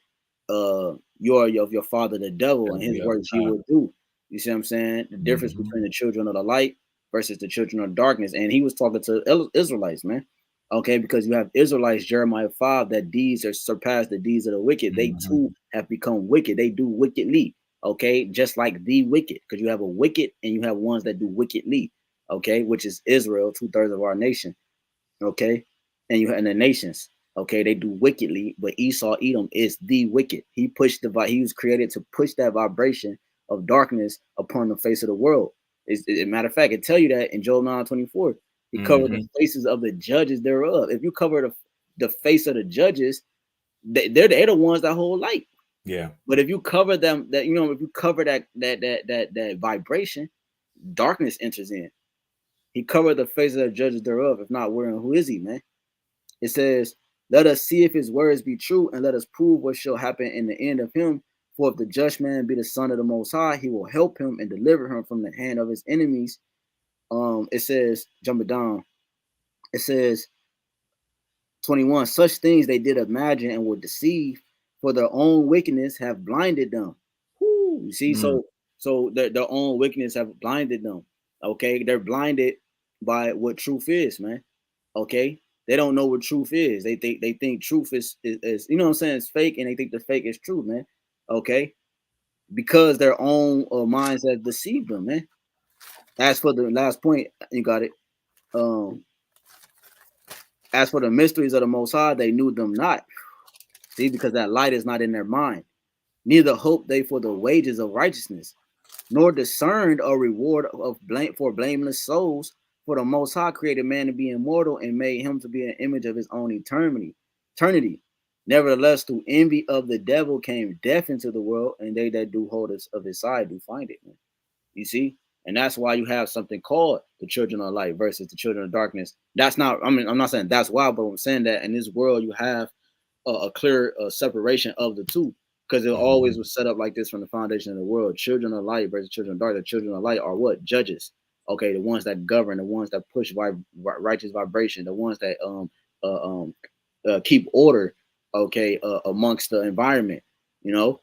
"You are of your father the devil, and his works you will do." You see what I'm saying? The difference between the children of the light versus the children of darkness. And he was talking to Israelites, man. Okay, because you have Israelites, Jeremiah 5, that deeds are surpassed the deeds of the wicked. They too have become wicked. They do wickedly. Okay, just like the wicked, because you have a wicked and you have ones that do wickedly. Okay, which is Israel, 2/3 of our nation. Okay, and you and the nations. Okay, they do wickedly, but Esau, Edom is the wicked. He pushed he was created to push that vibration of darkness upon the face of the world. Matter of fact, it tell you that in Job 9:24. He covered the faces of the judges thereof. If you cover the face of the judges, they're the ones that hold light. Yeah. But if you cover them, if you cover that vibration, darkness enters in. He covered the faces of the judges thereof. If not, where and who is he, man? It says, let us see if his words be true, and let us prove what shall happen in the end of him. For if the just man be the son of the Most High, he will help him and deliver him from the hand of his enemies. It says, jump it down. It says, 21, such things they did imagine and were deceived, for their own wickedness have blinded them. Woo, you see, so their own wickedness have blinded them. Okay, they're blinded by what truth is, man. Okay, they don't know what truth is. They think truth is you know what I'm saying, it's fake, and they think the fake is true, man. Okay, because their own minds have deceived them, man. As for the last point, you got it. As for the mysteries of the Most High, they knew them not. See, because that light is not in their mind. Neither hope they for the wages of righteousness, nor discerned a reward of for blameless souls. For the Most High created man to be immortal and made him to be an image of his own eternity. Nevertheless, through envy of the devil came death into the world, and they that do hold us of his side do find it. Man. You see? And that's why you have something called the children of light versus the children of darkness. That's not, I'm not saying that's why, but I'm saying that in this world you have a clear separation of the two, because it always was set up like this from the foundation of the world. Children of light versus children of dark. The children of light are what? Judges. Okay, the ones that govern, the ones that push righteous vibration, the ones that keep order. Okay, amongst the environment. You know,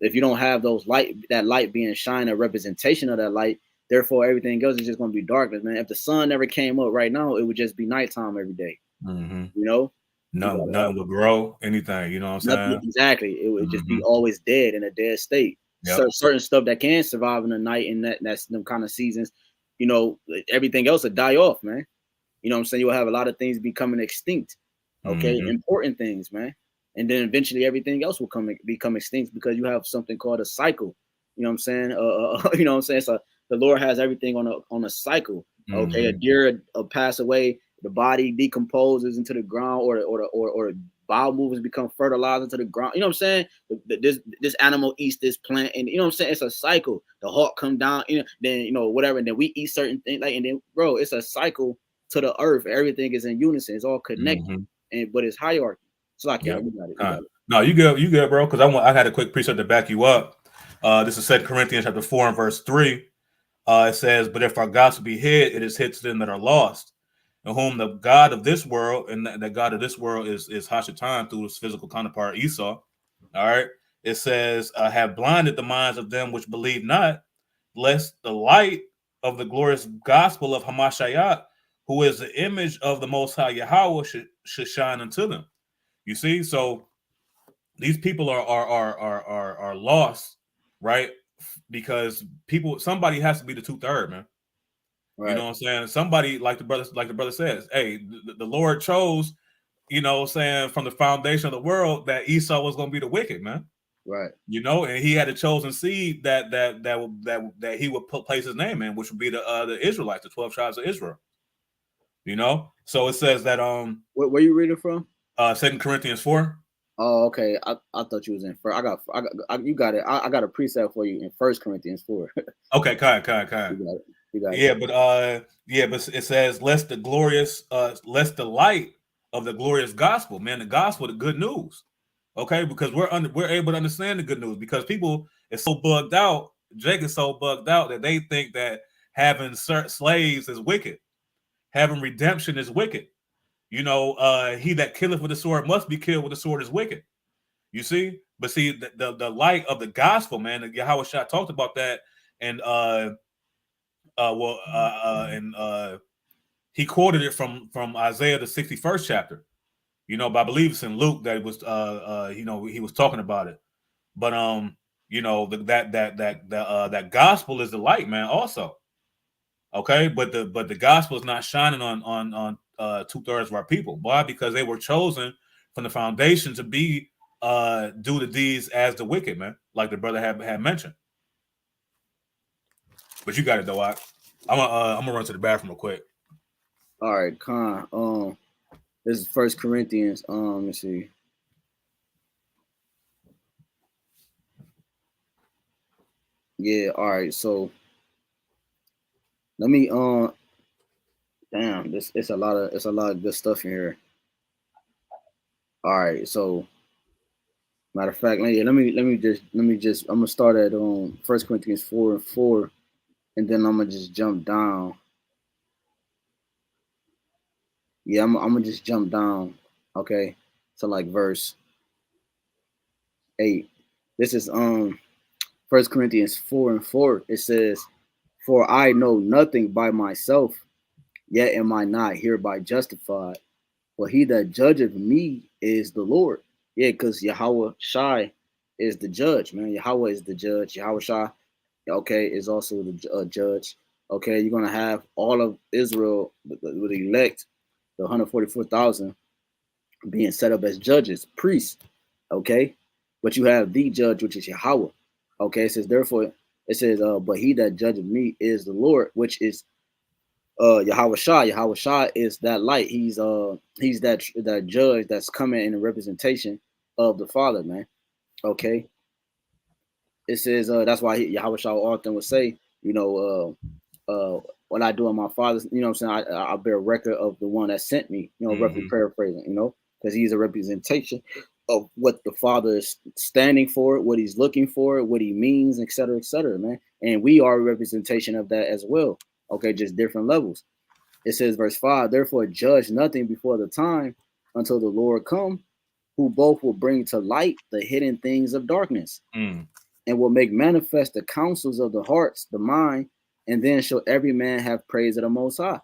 if you don't have that light being shined, a representation of that light, therefore everything else is just going to be darkness, man. If the sun never came up right now, it would just be nighttime every day. You know. Nothing would grow, anything, you know what I'm saying? Exactly. It would just be always dead, in a dead state. Yep. Certain stuff that can survive in the night, and that's them kind of seasons, you know, everything else would die off, man. You know what I'm saying? You'll have a lot of things becoming extinct. Okay, important things, man. And then eventually everything else will become extinct, because you have something called a cycle. You know what I'm saying? You know what I'm saying? So the Lord has everything on a cycle. Okay, a deer pass away, the body decomposes into the ground, or bowel movements become fertilized into the ground. You know what I'm saying? This animal eats this plant, and you know what I'm saying? It's a cycle. The hawk come down, then whatever, and then we eat certain things, and then bro, it's a cycle to the earth. Everything is in unison. It's all connected, but it's hierarchy. It's like, yeah, we got it. No, you good, bro. Because I had a quick precept to back you up. This is 2 Corinthians chapter 4 and verse 3. It says, "But if our gospel be hid, it is hid to them that are lost, in whom the God of this world," and the God of this world is Hashatan through his physical counterpart Esau. All right. It says, "Have blinded the minds of them which believe not, lest the light of the glorious gospel of Hamashiach, who is the image of the Most High Yahawah, should shine unto them." You see, so these people are lost, right? Because somebody has to be the 2/3, man. Right. You know what I'm saying? Somebody, like the brother says, hey, the Lord chose, you know what I'm saying, from the foundation of the world that Esau was going to be the wicked, man. Right. You know, and he had a chosen seed that he would place his name in, which would be the Israelites, the 12 tribes of Israel. You know, so it says that where you reading from? 2 Corinthians 4. Oh, okay. I thought you was in first. You got it. I got a precept for you in 1 Corinthians 4. Okay, kind. You got it. But it says, lest the light of the glorious gospel, man, the gospel, the good news. Okay, because we're able to understand the good news, because people is so bugged out. Jake is so bugged out that they think that having slaves is wicked, having redemption is wicked. You know, he that killeth with the sword must be killed with the sword is wicked. You see, but see the light of the gospel, man. Yahawashi talked about that, and And he quoted it from Isaiah the 61st chapter. But I believe it's in Luke that it was he was talking about it. But that gospel is the light, man. Also, okay, but the gospel is not shining on 2/3 of our people. Why? Because they were chosen from the foundation to be do the deeds as the wicked, man. Like the brother had mentioned. But you got it though. I'm gonna run to the bathroom real quick. All right, Khan. This is First Corinthians. Let me see. Yeah. All right. So let me. Damn. It's a lot of good stuff in here. All right. So matter of fact, let me just. I'm gonna start at First Corinthians 4:4, and then I'm gonna just jump down. Yeah, I'm gonna just jump down. Okay. So like verse 8. This is First Corinthians 4:4. It says, "For I know nothing by myself, yet am I not hereby justified. But he that judgeth me is the Lord." Yeah, because Yahweh Shai is the judge, man. Yahweh is the judge. Yahweh Shai, okay, is also the judge. Okay, you're gonna have all of Israel with elect the 144,000 being set up as judges, priests. Okay, but you have the judge, which is Yahweh. Okay, it says therefore it says, but he that judgeth me is the Lord, which is Yahweh Shai. Yahweh Shai is that light. He's that judge that's coming in a representation of the Father, man. Okay. It says that's why Yahweh Shai often would say, what I do in my Father's, I'm saying, I bear record of the one that sent me, roughly paraphrasing, because he's a representation of what the Father is standing for, what he's looking for, what he means, et cetera, man. And we are a representation of that as well. Okay, just different levels. It says, verse 5, therefore judge nothing before the time until the Lord come, who both will bring to light the hidden things of darkness and will make manifest the counsels of the hearts, the mind, and then shall every man have praise of the Most High.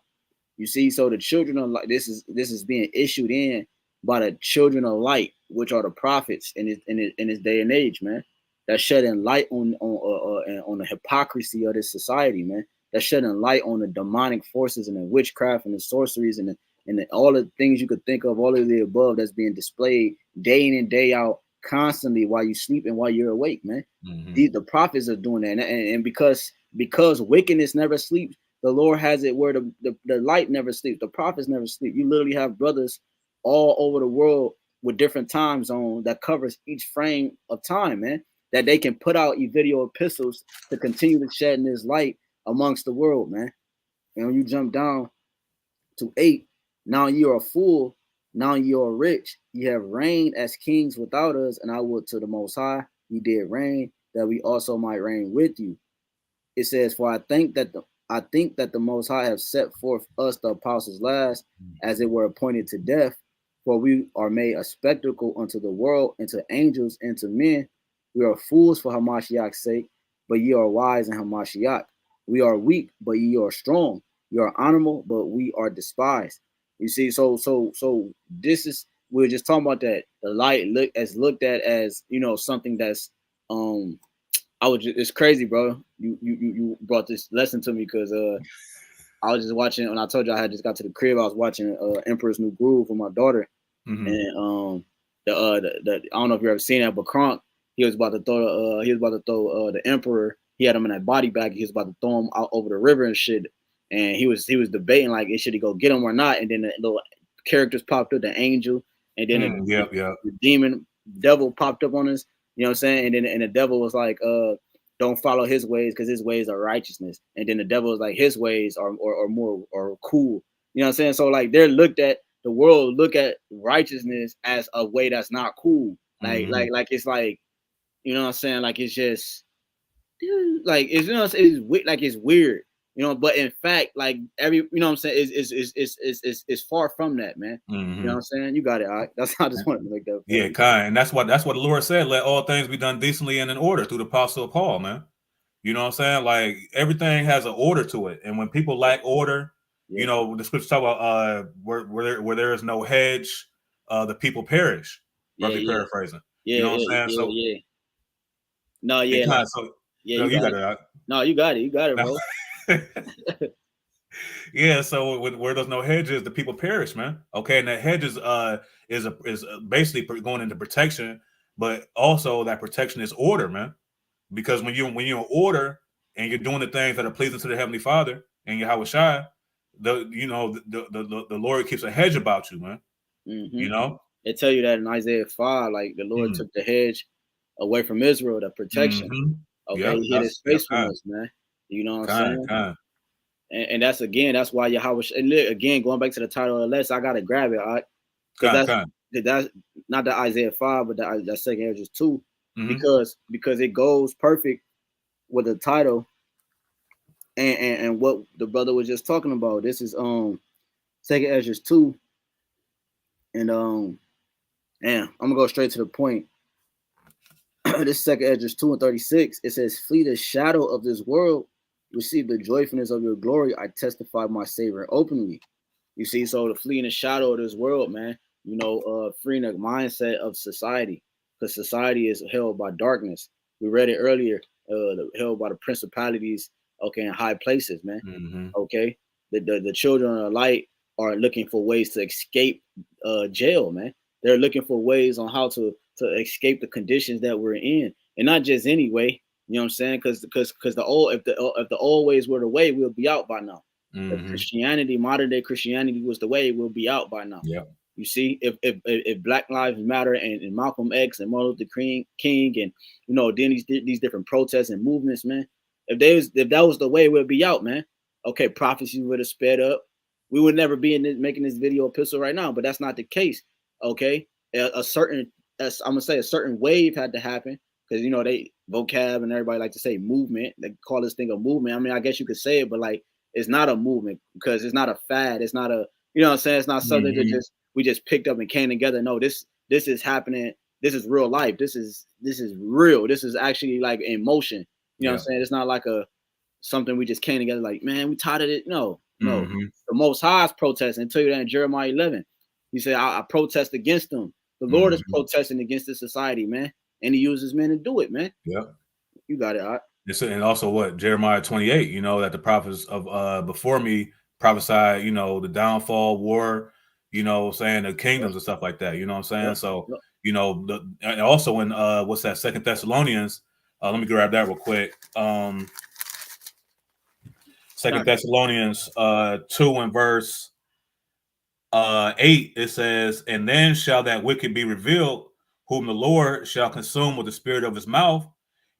You see, so the children of light, this is being issued in by the children of light, which are the prophets in this day and age, man. That's shedding light on the hypocrisy of this society, man. That's shedding light on the demonic forces and the witchcraft and the sorceries and all the things you could think of, all of the above that's being displayed day in and day out, constantly while you sleep and while you're awake, man. The prophets are doing that, and because wickedness never sleeps, the Lord has it where the light never sleeps, the prophets never sleep. You literally have brothers all over the world with different time zones that covers each frame of time, man, that they can put out video epistles to continue to shed this light amongst the world, man. And when you jump down to 8, now you are full, now you are rich. You have reigned as kings without us, and I would to the Most High, you did reign, that we also might reign with you. It says, for I think that the Most High have set forth us, the apostles last, as it were appointed to death, for we are made a spectacle unto the world, and to angels, and to men. We are fools for Hamashiach's sake, but ye are wise in Hamashiach. We are weak, but ye are strong. You are honorable, but we are despised. You see, so this is, we were just talking about that. The light looked at as something that's it's crazy, bro. You brought this lesson to me because I was just watching, and I told you I had just got to the crib. I was watching Emperor's New Groove with my daughter, and I don't know if you ever seen that, but Kronk, he was about to throw the Emperor. He had him in that body bag. He was about to throw him out over the river and shit. And he was debating like, should he go get him or not? And then the little characters popped up, the angel, and then the demon devil popped up on us. You know what I'm saying? And the devil was like, don't follow his ways because his ways are righteousness. And then the devil was like, his ways are more cool. You know what I'm saying? So like the world look at righteousness as a way that's not cool. Like it's like, you know what I'm saying? Like it's just like it's weird. But in fact, like what I'm saying, is far from that, man. You know what I'm saying? You got it. All right. That's how I just wanted to make that. Yeah, kind. And that's what the Lord said. Let all things be done decently and in order through the apostle Paul, man. You know what I'm saying? Like everything has an order to it, and when people lack order, Yeah. you know the scriptures talk about where there is no hedge, the people perish. Yeah, Roughly yeah, paraphrasing. You yeah, know what yeah, I'm saying? yeah, So yeah. No, it yeah, kind like of so yeah, no, you you got got it. it out. No, you got it, bro. Yeah, so where there's no hedges, the people perish, man. Okay, and that hedges is basically going into protection, but also that protection is order, man. Because when you're in order and you're doing the things that are pleasing to the Heavenly Father and YAHAWAHSHI, the Lord keeps a hedge about you, man. Mm-hmm. You know. They tell you that in Isaiah 5, like the Lord Mm. took the hedge away from Israel, the protection. Mm-hmm. Okay, Yep. he hid That's his face from kind, us, man. You know what I'm kind, saying? kind. And that's again, that's why Yahweh. And look, again, going back to the title of the lesson, I gotta grab it, all right? Because Kind, kind. that's not the Isaiah 5, but that second Ezra 2, Mm-hmm. because it goes perfect with the title and what the brother was just talking about. This is second Ezra 2, and I'm gonna go straight to the point. This second Ezra 2 and 36, it says, "Flee the shadow of this world, receive the joyfulness of your glory. I testify my Savior openly." You see, so to flee in the shadow of this world, man, freeing the mindset of society, because society is held by darkness. We read it earlier, held by the principalities, okay, in high places, man. Mm-hmm. Okay, the children of light are looking for ways to escape jail, man. They're looking for ways on how to escape the conditions that we're in, and not just any way. You know what I'm saying? Because the old if the old ways were the way, we'll be out by now. If Mm-hmm. Christianity, modern day Christianity was the way, we'll be out by now. Yep. You see, if Black Lives Matter and Malcolm X and Martin Luther King and then these different protests and movements, man, if that was the way, we'd be out, man. Okay, prophecy would have sped up. We would never be making this video epistle right now, but that's not the case. Okay, a certain I'm gonna say a certain wave had to happen because they vocab and everybody like to say movement. They call this thing a movement. I mean, I guess you could say it, but like it's not a movement because it's not a fad. It's not a what I'm saying. It's not something that Mm-hmm. we just picked up and came together. No, this is happening. This is real life. This is real. This is actually like in motion. You know what I'm Yep. saying? It's not like a something we just came together like, man, we tired of it. No, no. Mm-hmm. The Most High is protesting. I tell you that in Jeremiah 11. He said, I protest against them. The Lord is Mm-hmm. protesting against this society, man. And he uses men to do it, man. Yep. You got it, all right? And also what Jeremiah 28, that the prophets of before me prophesied, the downfall, war, saying the kingdoms and stuff like that. You know what I'm saying? Yep. So, Yep. and also in what's that, Second Thessalonians, let me grab that real quick. Second Thessalonians 2 and verse 8, it says, "And then shall that wicked be revealed, whom the Lord shall consume with the spirit of his mouth,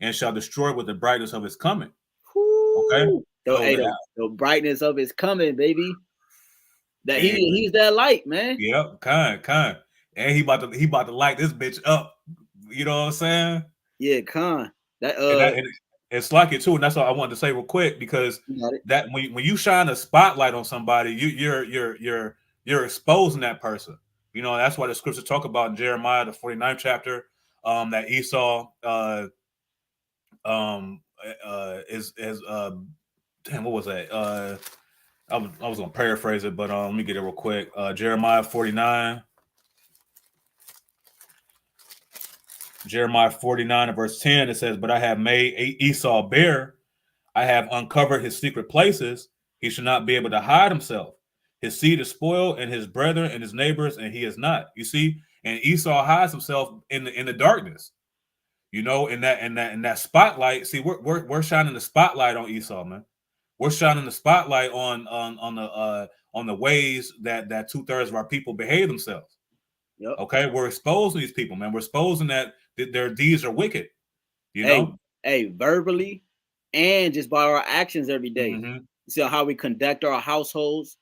and shall destroy with the brightness of his coming." Okay, Woo! so Hey, the brightness of his coming, baby. That and, he's that light, man. yep, kind, and he about to light this bitch up. You know what I'm saying? Yeah, con. That And it's like it too, and that's what I wanted to say real quick because you got it. that when you shine a spotlight on somebody, you're exposing that person. That's why the scriptures talk about in Jeremiah the 49th chapter, that Esau is damn, what was that? I was gonna paraphrase it, but let me get it real quick. Jeremiah 49 and verse 10, it says, "But I have made Esau bare. I have uncovered his secret places. He should not be able to hide himself. His seed is spoiled, and his brethren and his neighbors, and he is not." You see, and Esau hides himself in the darkness. In that spotlight. See, we're shining the spotlight on Esau, man. We're shining the spotlight on the ways that 2/3 of our people behave themselves. Yep. Okay, we're exposing these people, man. We're exposing that their deeds are wicked. You Hey, know. verbally and just by our actions every day. Mm-hmm. You see how we conduct our households.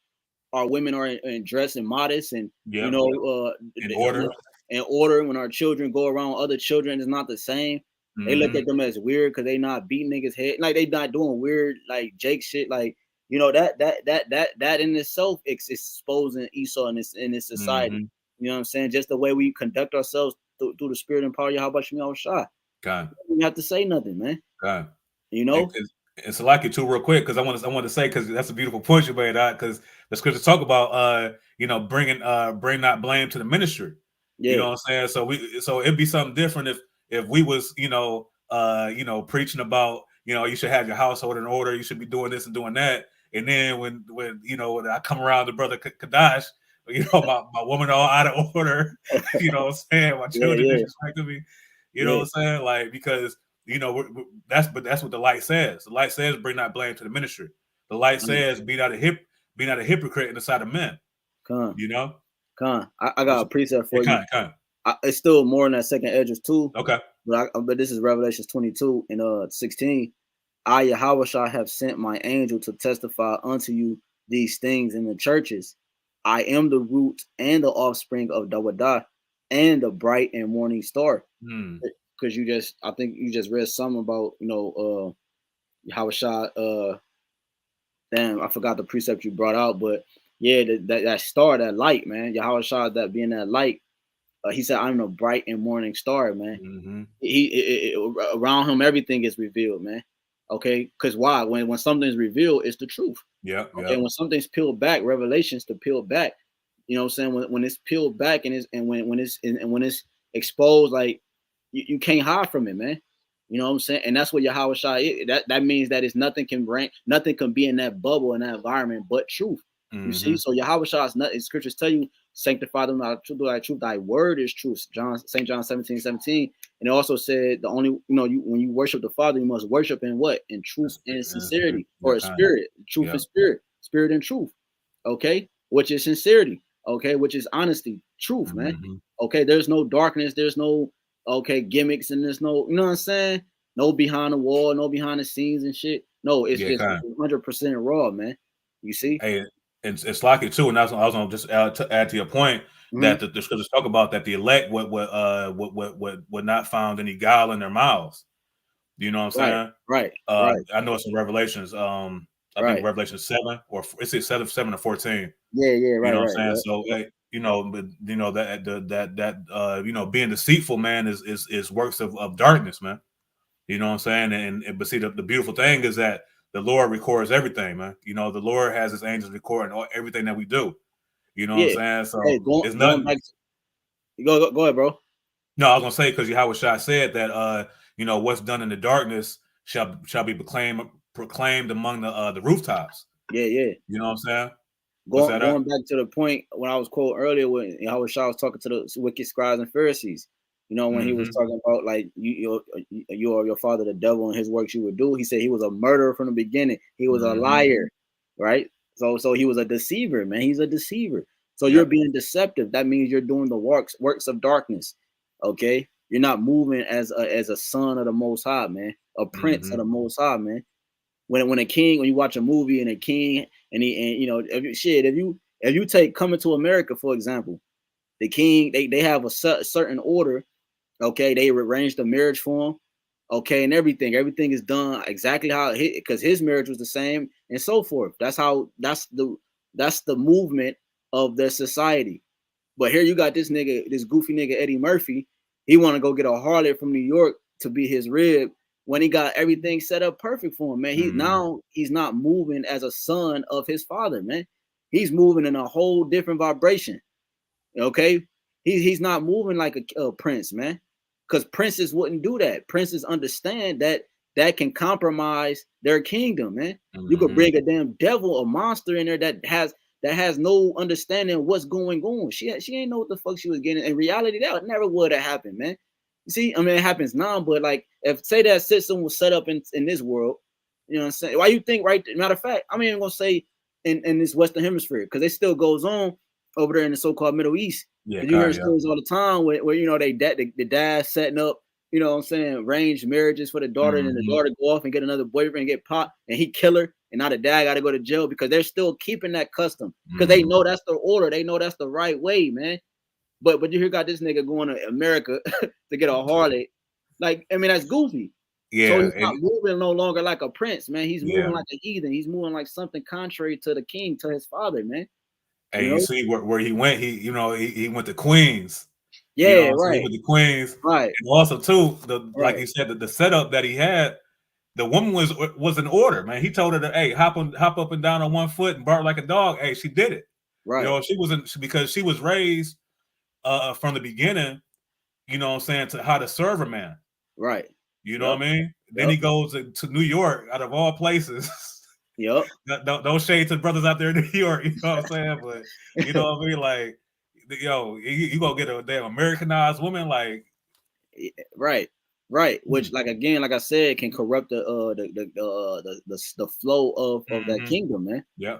Our women are in dress and modest, and Yep. In order. in order. When our children go around other children, it's not the same. They look Mm-hmm. at them as weird because they not beating niggas head, like they not doing weird like Jake shit. Like that in itself is exposing Esau in this society. Mm-hmm. You know what I'm saying? Just the way we conduct ourselves through the spirit and power of Yahawah Shai. God. You have to say nothing, man. God. You know? It's like it too, real quick, because I want to say, because that's a beautiful point you made, because the scriptures talk about bring not blame to the ministry. You know Yeah. what I'm saying? So it'd be something different if we was preaching about, you should have your household in order, you should be doing this and doing that, and then when I come around to brother Kadash, my woman all out of order, you know what I'm saying? My Yeah, children yeah, disrespecting me, you know yeah. what I'm saying? Like, because that's what the light says. The light says bring not blame to the ministry. The light says be not a hypocrite in the sight of men. Con, You know, I got a precept for it you. kind. It's still more in that second Edges too, Okay. but this is Revelations 22 and 16. I YAHAWAHSHI have sent my angel to testify unto you these things in the churches. I am the root and the offspring of Dawadah and the bright and morning star. Because I think you just read something about YAHAWAHSHI. Damn, I forgot the precept you brought out, but yeah, that star, that light, man. YAHAWAHSHI, that being that light. He said, "I'm the bright and morning star, man." Around him, everything is revealed, man. Okay, because why? When something's revealed, it's the truth. Yeah, Okay, when something's peeled back, revelations to peel back. You know what I'm saying? When it's peeled back when it's exposed, like you can't hide from it, man. You know what I'm saying? And that's what YAHAWAHSHI is. That means that it's nothing can be in that bubble, in that environment, but truth. You see, so YAHAWAHSHI is nothing. Scriptures tell you, sanctify them by truth. Thy word is truth. St. John 17:17. And it also said the only, when you worship the Father, you must worship in what? In truth and sincerity, or a spirit, truth and spirit and truth. Okay, which is sincerity. Okay, which is honesty, truth, man. Okay, there's no darkness, there's no gimmicks, and there's no, you know what I'm saying? No behind the wall, no behind the scenes and shit. No, it's just 100% raw, man. You see? Hey, it's like it too, and I was gonna just add to your point that the scriptures talk about that the elect would not found any guile in their mouths. You know what I'm saying? Right. I know it's in Revelations. I think Revelation 7 or is it 7 or 14? Yeah, You know what I'm right. saying? So that being deceitful, man, is works of darkness, man. You know what I'm saying? And but see, the beautiful thing is that the Lord records everything, man. The Lord has his angels recording everything that we do. You know what I'm saying? So hey, it's going nothing. back go ahead, bro. No, I was gonna say, because YAHAWAHSHI said that what's done in the darkness shall be proclaimed among the rooftops. Yeah. You know what I'm saying? What's that? Going back to the point when I was quoting earlier when YAHAWAHSHI was talking to the wicked scribes and Pharisees, when he was talking about like you or your father the devil and his works you would do, he said he was a murderer from the beginning. He was a liar, right? So he was a deceiver, man. He's a deceiver. So you're being deceptive. That means you're doing the works of darkness. Okay, you're not moving as a son of the Most High, man. A prince of the Most High, man. When you watch a movie and a king and if you take Coming to America, for example, the king, they have a certain order. Okay, they arrange the marriage for him. Okay, and everything is done exactly how because his marriage was the same and so forth. That's the movement of the society. But here you got this goofy nigga Eddie Murphy. He want to go get a harlot from New York to be his rib when he got everything set up perfect for him, man. He's not moving as a son of his father, man. He's moving in a whole different vibration. Okay, he's not moving like a prince, man. Because princes wouldn't do that. Princes understand that can compromise their kingdom, man. You could bring a damn devil, a monster in there that has no understanding of what's going on. She ain't know what the fuck she was getting. In reality, that never would have happened, man. You see, I mean, it happens now, but like, if say that system was set up in this world, you know what I'm saying? Why you think, right? Matter of fact, I'm even gonna say in this Western Hemisphere, because it still goes on over there in the so-called Middle East. You hear stories all the time where the dad setting up, you know what I'm saying, arranged marriages for the daughter, and then the daughter go off and get another boyfriend, get popped, and he kill her, and now the dad got to go to jail because they're still keeping that custom because they know that's the order, they know that's the right way, man. But you hear got this nigga going to America to get a harlot, like, I mean, that's goofy. So he's not moving no longer like a prince, man. He's moving like a heathen. He's moving like something contrary to the king, to his father, man. And you see where he went. He went to Queens. Yeah, right. He went to Queens. Right. And also too, like you said, the setup that he had, The woman was an order, man. He told her to, hey, hop up and down on one foot and bark like a dog. Hey, she did it. Right. You know, she wasn't, because she was raised from the beginning, you know what I'm saying, to how to serve a man. Right. You know what I mean? Then he goes to New York, out of all places. Yep. Don't shade to the brothers out there in New York, you know what I'm saying? But you know what I mean? Like, yo, you gonna get a damn Americanized woman, like, right. Which, like, again, like I said, can corrupt the flow of that kingdom, man. Yeah.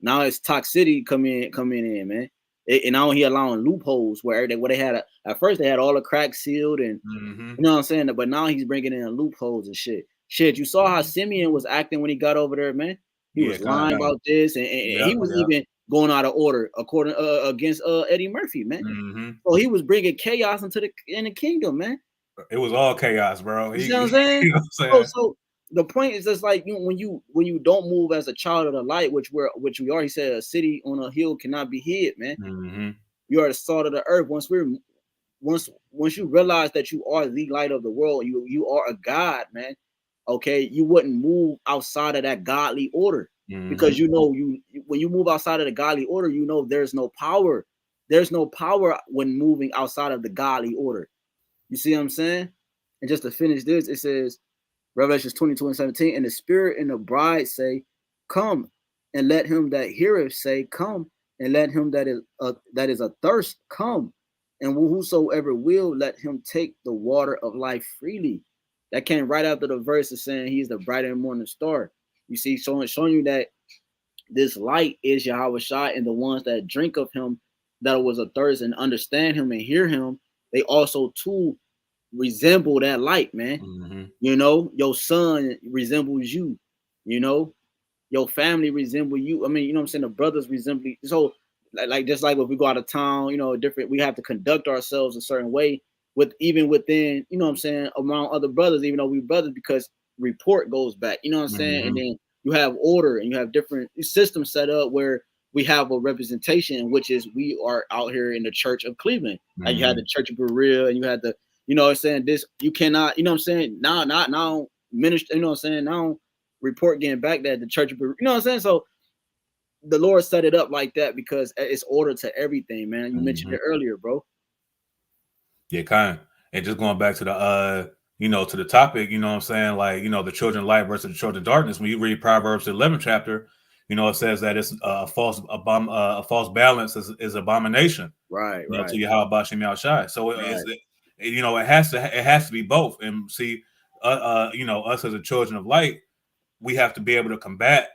Now it's toxicity coming in, man. And now he allowing loopholes where they had at first they had all the cracks sealed, and you know what I'm saying. But now he's bringing in loopholes and shit. You saw how Simeon was acting when he got over there, man. He was lying about this, and he was even going out of order according against Eddie Murphy, man. So he was bringing chaos in the kingdom, man. It was all chaos, bro. You know what I'm saying? You know what I'm saying? So the point is just like, when you don't move as a child of the light, which we are. He said a city on a hill cannot be hid, man. You are the salt of the earth. Once you realize that you are the light of the world, you are a God, man. Okay, you wouldn't move outside of that godly order, because when you move outside of the godly order, there's no power. There's no power when moving outside of the godly order. You see what I'm saying? And just to finish this, it says, Revelations 22:17, and the Spirit and the bride say, come, and let him that heareth say, come, and let him that is athirst come, and whosoever will, let him take the water of life freely. That came right after the verse is saying he's the bright and morning star. You see, showing you that this light is YAHAWAHSHI, and the ones that drink of him, that was athirst and understand him and hear him, they also too resemble that light, man. Your son resembles you, your family resemble you. I mean, you know what I'm saying? The brothers resemble. So like just like when we go out of town, different, we have to conduct ourselves a certain way even within, you know what I'm saying, around other brothers, even though we brothers, because report goes back, you know what I'm saying? And then you have order, and you have different systems set up where we have a representation, which is we are out here in the Church of Cleveland. Like you had the Church of Berea, and you had the, you know what I'm saying, this, you cannot, you know what I'm saying, now minister, you know what I'm saying, now report getting back that the Church of Berea, you know what I'm saying? So the Lord set it up like that because it's order to everything, man. You mentioned it earlier, bro. Yeah, kind of. And just going back to the to the topic, you know what I'm saying, like, the children of light versus the children of darkness. When you read Proverbs 11th chapter, it says that it's a false balance is abomination. Right. To YAHAWAHSHI. So it has to be both. And see, us as the children of light, we have to be able to combat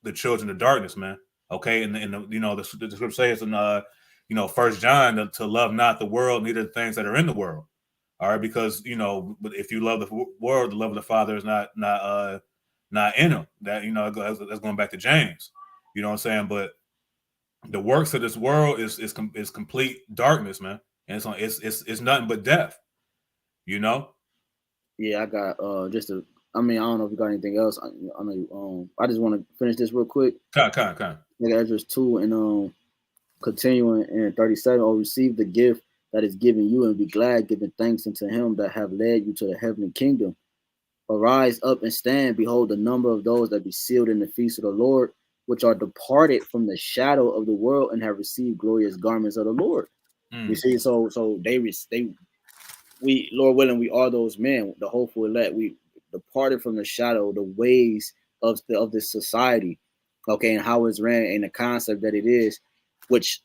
the children of darkness, man. Okay, and the scripture says in 1 John to love not the world, neither the things that are in the world. All right, because if you love the world, the love of the Father is not in him. That that's going back to James. You know what I'm saying? But the works of this world is complete darkness, man, and it's nothing but death. Yeah, I got I don't know if you got anything else. I know I just want to finish this real quick. Kind. Ezra 2 and continuing in 37, or receive the gift that is given you, and be glad, giving thanks unto him that have led you to the heavenly kingdom. Arise up and stand. Behold, the number of those that be sealed in the feast of the Lord, which are departed from the shadow of the world, and have received glorious garments of the Lord. You see, so we, Lord willing, we are those men, the hopeful elect. We departed from the shadow, the ways of this society, okay, and how it's ran, and the concept that it is, which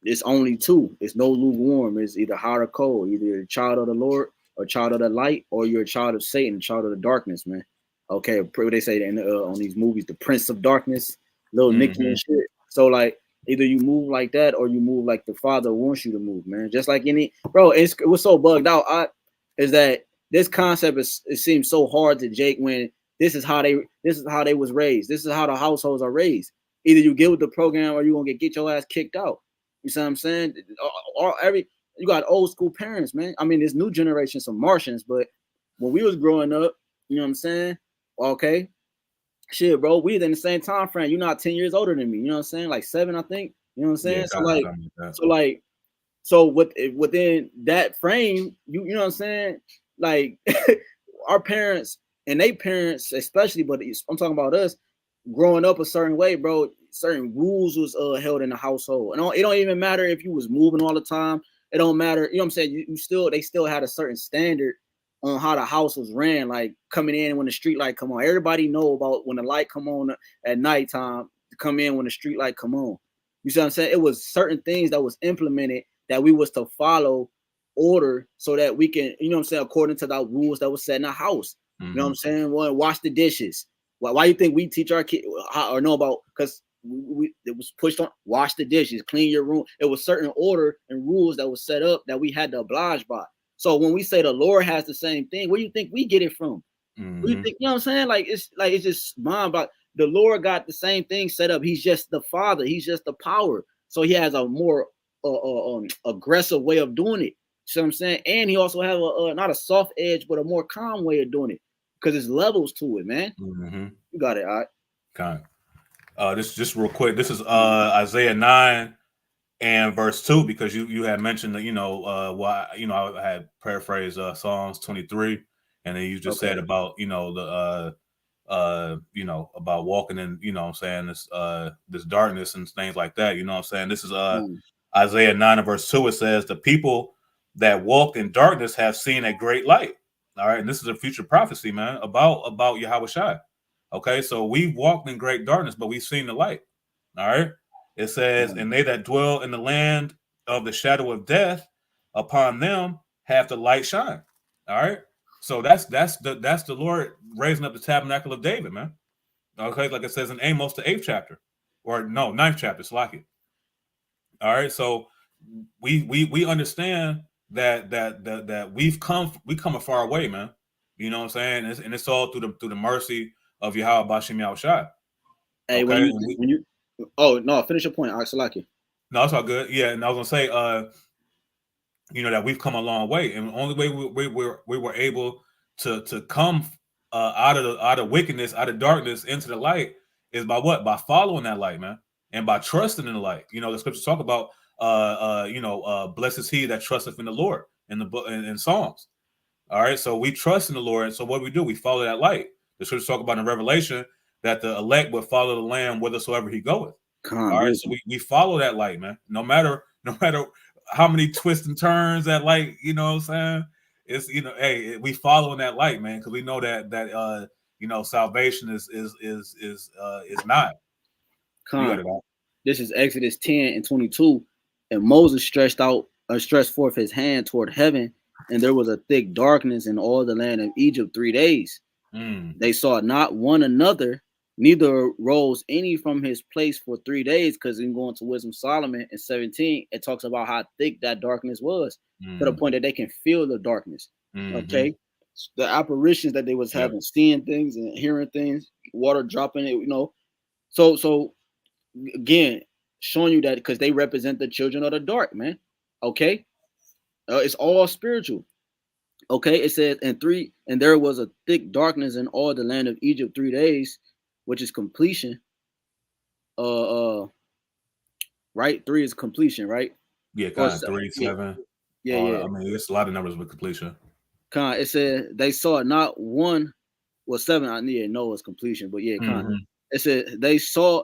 is only two. It's no lukewarm. It's either hot or cold. Either you're a child of the Lord or a child of the light, or you're a child of Satan, a child of the darkness, man. Okay, what they say on these movies, the Prince of Darkness, little Nicky and shit. So like, either you move like that, or you move like the Father wants you to move, man. Just like it was so bugged out. Is that this concept it seems so hard to Jake when this is how they was raised. This is how the households are raised. Either you get with the program, or you're gonna get your ass kicked out. You see what I'm saying? You got old school parents, man. I mean, this new generation, some Martians, but when we was growing up, you know what I'm saying? Okay, shit, bro, we in the same time frame. You're not 10 years older than me. You know what I'm saying? Like 7, I think. You know what I'm saying? Yeah, so within that frame, you know what I'm saying? Like our parents and they parents especially, but I'm talking about us growing up a certain way, bro. Certain rules was held in the household. And it don't even matter if you was moving all the time. It don't matter. You know what I'm saying? They still had a certain standard on how the house was ran, like coming in when the street light come on. Everybody know about when the light come on at nighttime to come in when the street light come on. You see what I'm saying? It was certain things that was implemented that we was to follow order so that we can, you know what I'm saying, according to the rules that was set in the house. You know what I'm saying? Well, wash the dishes. Why you think we teach our kids or know about? Because it was pushed on. Wash the dishes, clean your room. It was certain order and rules that was set up that we had to oblige by. So when we say the Lord has the same thing, where do you think we get it from? What do you think? You know what I'm saying? Like it's just mind. But the Lord got the same thing set up. He's just the Father. He's just the power. So he has a more aggressive way of doing it. See what I'm saying? And he also has not a soft edge, but a more calm way of doing it. Because there's levels to it, man. You got it, all right. Okay. This just real quick. This is Isaiah 9 and verse 2, because you had mentioned that, I had paraphrased Psalms 23, and then you just said about, about walking in, I'm saying, this darkness and things like that. You know what I'm saying? This is Isaiah 9 and verse 2. It says, the people that walked in darkness have seen a great light. All right. And this is a future prophecy, man, about YAHWAHSHI. Okay. So we've walked in great darkness, but we've seen the light. All right. It says, and they that dwell in the land of the shadow of death, upon them have the light shine. All right. So that's the Lord raising up the tabernacle of David, man. Okay, like it says in Amos, the 8th chapter, or no, 9th chapter. It's like it. All right. So we understand that we've come a far way, man. You know what I'm saying? And it's all through the mercy of Yahweh Bashim Yahushai. Hey, Okay. when you oh no, finish your point, Axelaki. No, it's all good. Yeah, and I was gonna say, that we've come a long way, and the only way we were able to come out of wickedness, out of darkness into the light is by what? By following that light, man, and by trusting in the light. The scriptures talk about blessed is he that trusteth in the Lord in the book in Psalms. All right, so we trust in the Lord. So what do? We follow that light. The scriptures talk about in Revelation that the elect would follow the Lamb whithersoever he goeth. All right, so we follow that light, man. No matter how many twists and turns that light, you know what I'm saying? It's hey, we following that light, man, because we know that salvation is not. This is Exodus 10 and 22, and Moses stretched forth his hand toward heaven, and there was a thick darkness in all the land of Egypt 3 days. They saw not one another, neither rose any from his place for 3 days. Because in going to Wisdom Solomon in 17, it talks about how thick that darkness was, to the point that they can feel the darkness. Okay, the apparitions that they was having, seeing things and hearing things, water dropping it, So again, showing you that because they represent the children of the dark, man. Okay, it's all spiritual. Okay, it says, and there was a thick darkness in all the land of Egypt 3 days, which is completion. Right? 3 is completion, right? Yeah, kind of 3, 7. Yeah. I mean, it's a lot of numbers with completion. It said they saw not one. Well, 7, I need to know it's completion, but yeah, It said they saw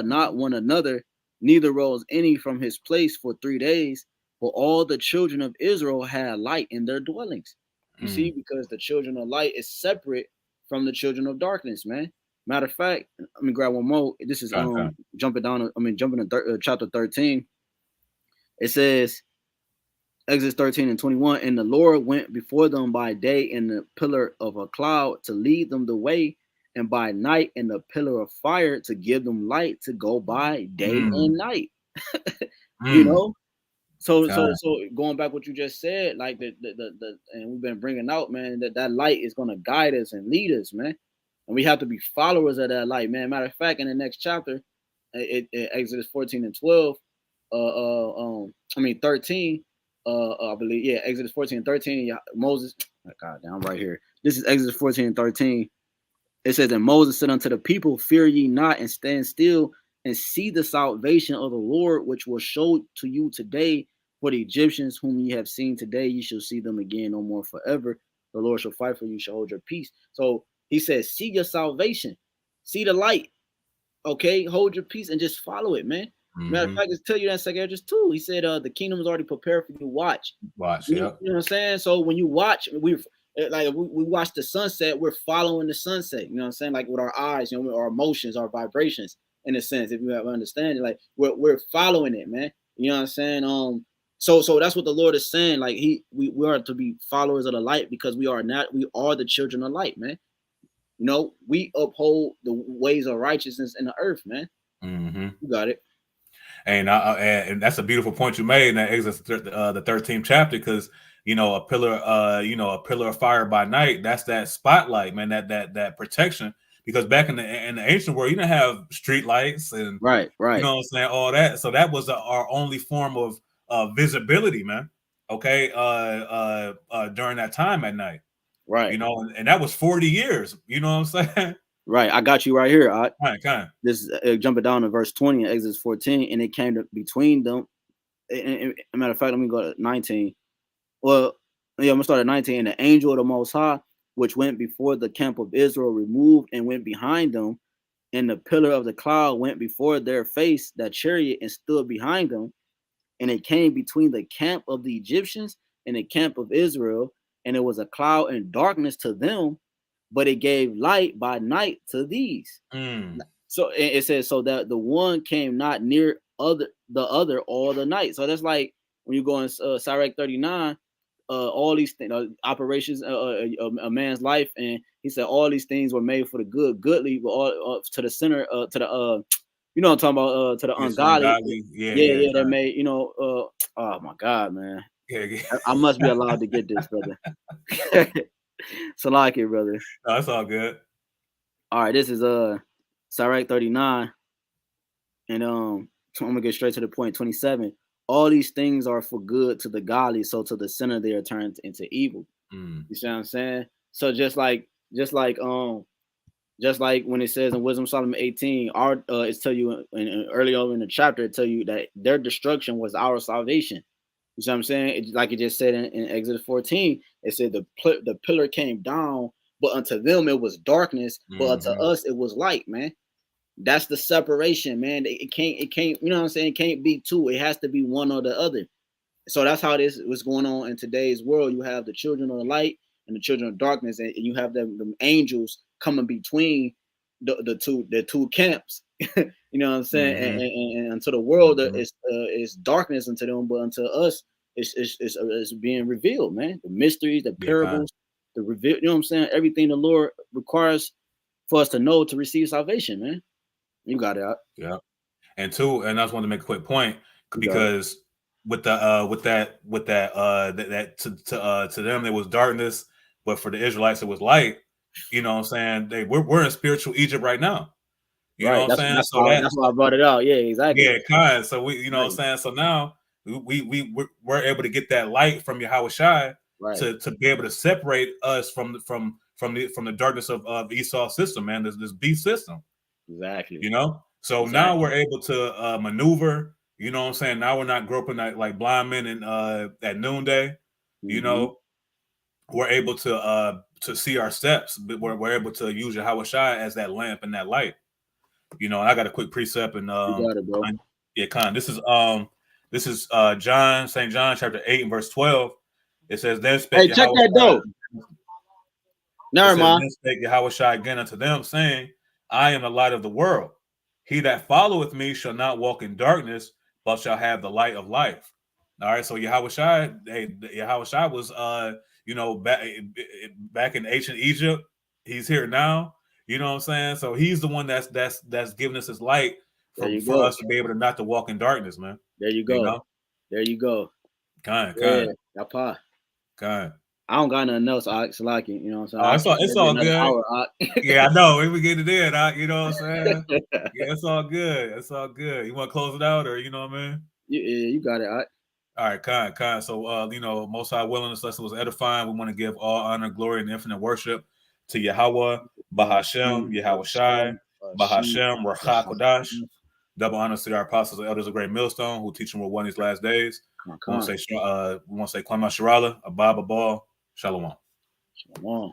not one another, neither rose any from his place for 3 days. For all the children of Israel had light in their dwellings. You see, because the children of light is separate from the children of darkness, man. Matter of fact, let me grab one more. This is jumping to chapter 13. It says, Exodus 13 and 21, and the Lord went before them by day in the pillar of a cloud to lead them the way, and by night in the pillar of fire to give them light to go by day and night. So going back what you just said, like the and we've been bringing out, man, that light is going to guide us and lead us, man, and we have to be followers of that light, man. Matter of fact, in the next chapter, Exodus 14 and 12, 13, I believe, yeah, Exodus 14 and 13, Moses, God damn, I'm right here. This is Exodus 14 and 13. It says, and Moses said unto the people, fear ye not, and stand still and see the salvation of the Lord, which will show to you today. For the Egyptians whom ye have seen today, ye shall see them again no more forever. The Lord shall fight for you, shall hold your peace. So he says, see your salvation, see the light. Okay, hold your peace and just follow it, man. Matter of Mm-hmm. fact, just tell you that in 2 Esdras 2. He said, the kingdom is already prepared for you to watch. Watch, You yeah. know what I'm saying? So when you watch, we watch the sunset, we're following the sunset. You know what I'm saying? Like with our eyes, you know, our emotions, our vibrations, in a sense, if you have understanding, like we're following it, man. You know what I'm saying? So that's what the Lord is saying. Like we are to be followers of the light because we are the children of light, man. You know, we uphold the ways of righteousness in the earth, man. Mm-hmm. You got it. And that's a beautiful point you made in that Exodus the 13th chapter, because a pillar of fire by night, that's that spotlight, man, that protection. Because back in the ancient world, you didn't have street lights and Right. you know what I'm saying, all that. So that was our only form of visibility, man. Okay, during that time at night, Right. and that was 40 years. You know what I'm saying? Right. I got you right here. Kind. This jumping down to verse 20 in Exodus 14, and it came between them. And matter of fact, let me go to 19. Well, yeah, I'm gonna start at 19. And the angel of the Most High, which went before the camp of Israel, removed and went behind them, and the pillar of the cloud went before their face, that chariot, and stood behind them, and it came between the camp of the Egyptians and the camp of Israel, and it was a cloud and darkness to them, but it gave light by night to these. Mm. So it says, so that the one came not near the other all the night. So that's like when you go in Sirach 39, all these things, operations, a man's life, and he said all these things were made for the goodly, but all to the sinner, to the you know what I'm talking about, to the Yes, ungodly. Yeah. That made, oh my God, man. Yeah. I must be allowed to get this, brother. So like it, brother. No, that's all good. All right, this is Sirach 39, and I'm gonna get straight to the point. 27. All these things are for good to the godly, so to the sinner they are turned into evil. Mm. You see what I'm saying? So just like when it says in Wisdom Solomon 18, it's tell you early on in the chapter, it tell you that their destruction was our salvation. You see what I'm saying? Like it just said in Exodus 14, it said the pillar came down, but unto them it was darkness, but unto us it was light, man. That's the separation, man. It can't, you know what I'm saying? It can't be two. It has to be one or the other. So that's how this was going on in today's world. You have the children of the light and the children of darkness, and you have them angels coming between the two camps. You know what I'm saying? And unto the world, it's darkness unto them, but unto us, it's being revealed, man. The mysteries, the parables, the reveal. You know what I'm saying? Everything the Lord requires for us to know to receive salvation, man. You got it out. Yeah. And two, and I just want to make a quick point, because with that to them it was darkness, but for the Israelites it was light. You know what I'm saying? We're in spiritual Egypt right now. You know Right. what I'm saying? That's why I brought it out. Yeah, exactly. Yeah, kind. So we, you know what I'm saying? So now we're able to get that light from YAHAWAHSHI to be able to separate us from the darkness of Esau's system, man. This beast system. Exactly. So now we're able to maneuver. You know what I'm saying? Now we're not groping like blind men at noonday. You know, we're able to see our steps, but we're able to use YAHAWAHSHI as that lamp and that light. I got a quick precept, and you got it, bro. yeah, Con. This is John, St. John chapter 8 and verse 12. It says, then spake Hey, check that though. Never mind. Then spake YAHAWAHSHI again unto them, saying, I am the light of the world. He that followeth me shall not walk in darkness, but shall have the light of life. All right, so YAHAWAHSHI was back in ancient Egypt. He's here now. You know what I'm saying? So he's the one that's giving us his light for us to be able to not to walk in darkness, man. There you go. There you go. Kind. I don't got nothing else, Salaki. You know what I'm saying? It's all good. Hour, yeah, I know. We get it in, you know what I'm saying? Yeah, it's all good. It's all good. You want to close it out, or you know what I mean? Yeah, you got it. All right, kind. So, Most High willing, this lesson was edifying. We want to give all honor, glory, and infinite worship to Yahawah, Bahashem, YAHAWAHSHI, Bahashem, Rachah Kodash. Double honors to our apostles and elders of Great Millstone who teach them what one these last days. We want to say Klama Shirala, Abba Babal, Shalom. Shalom.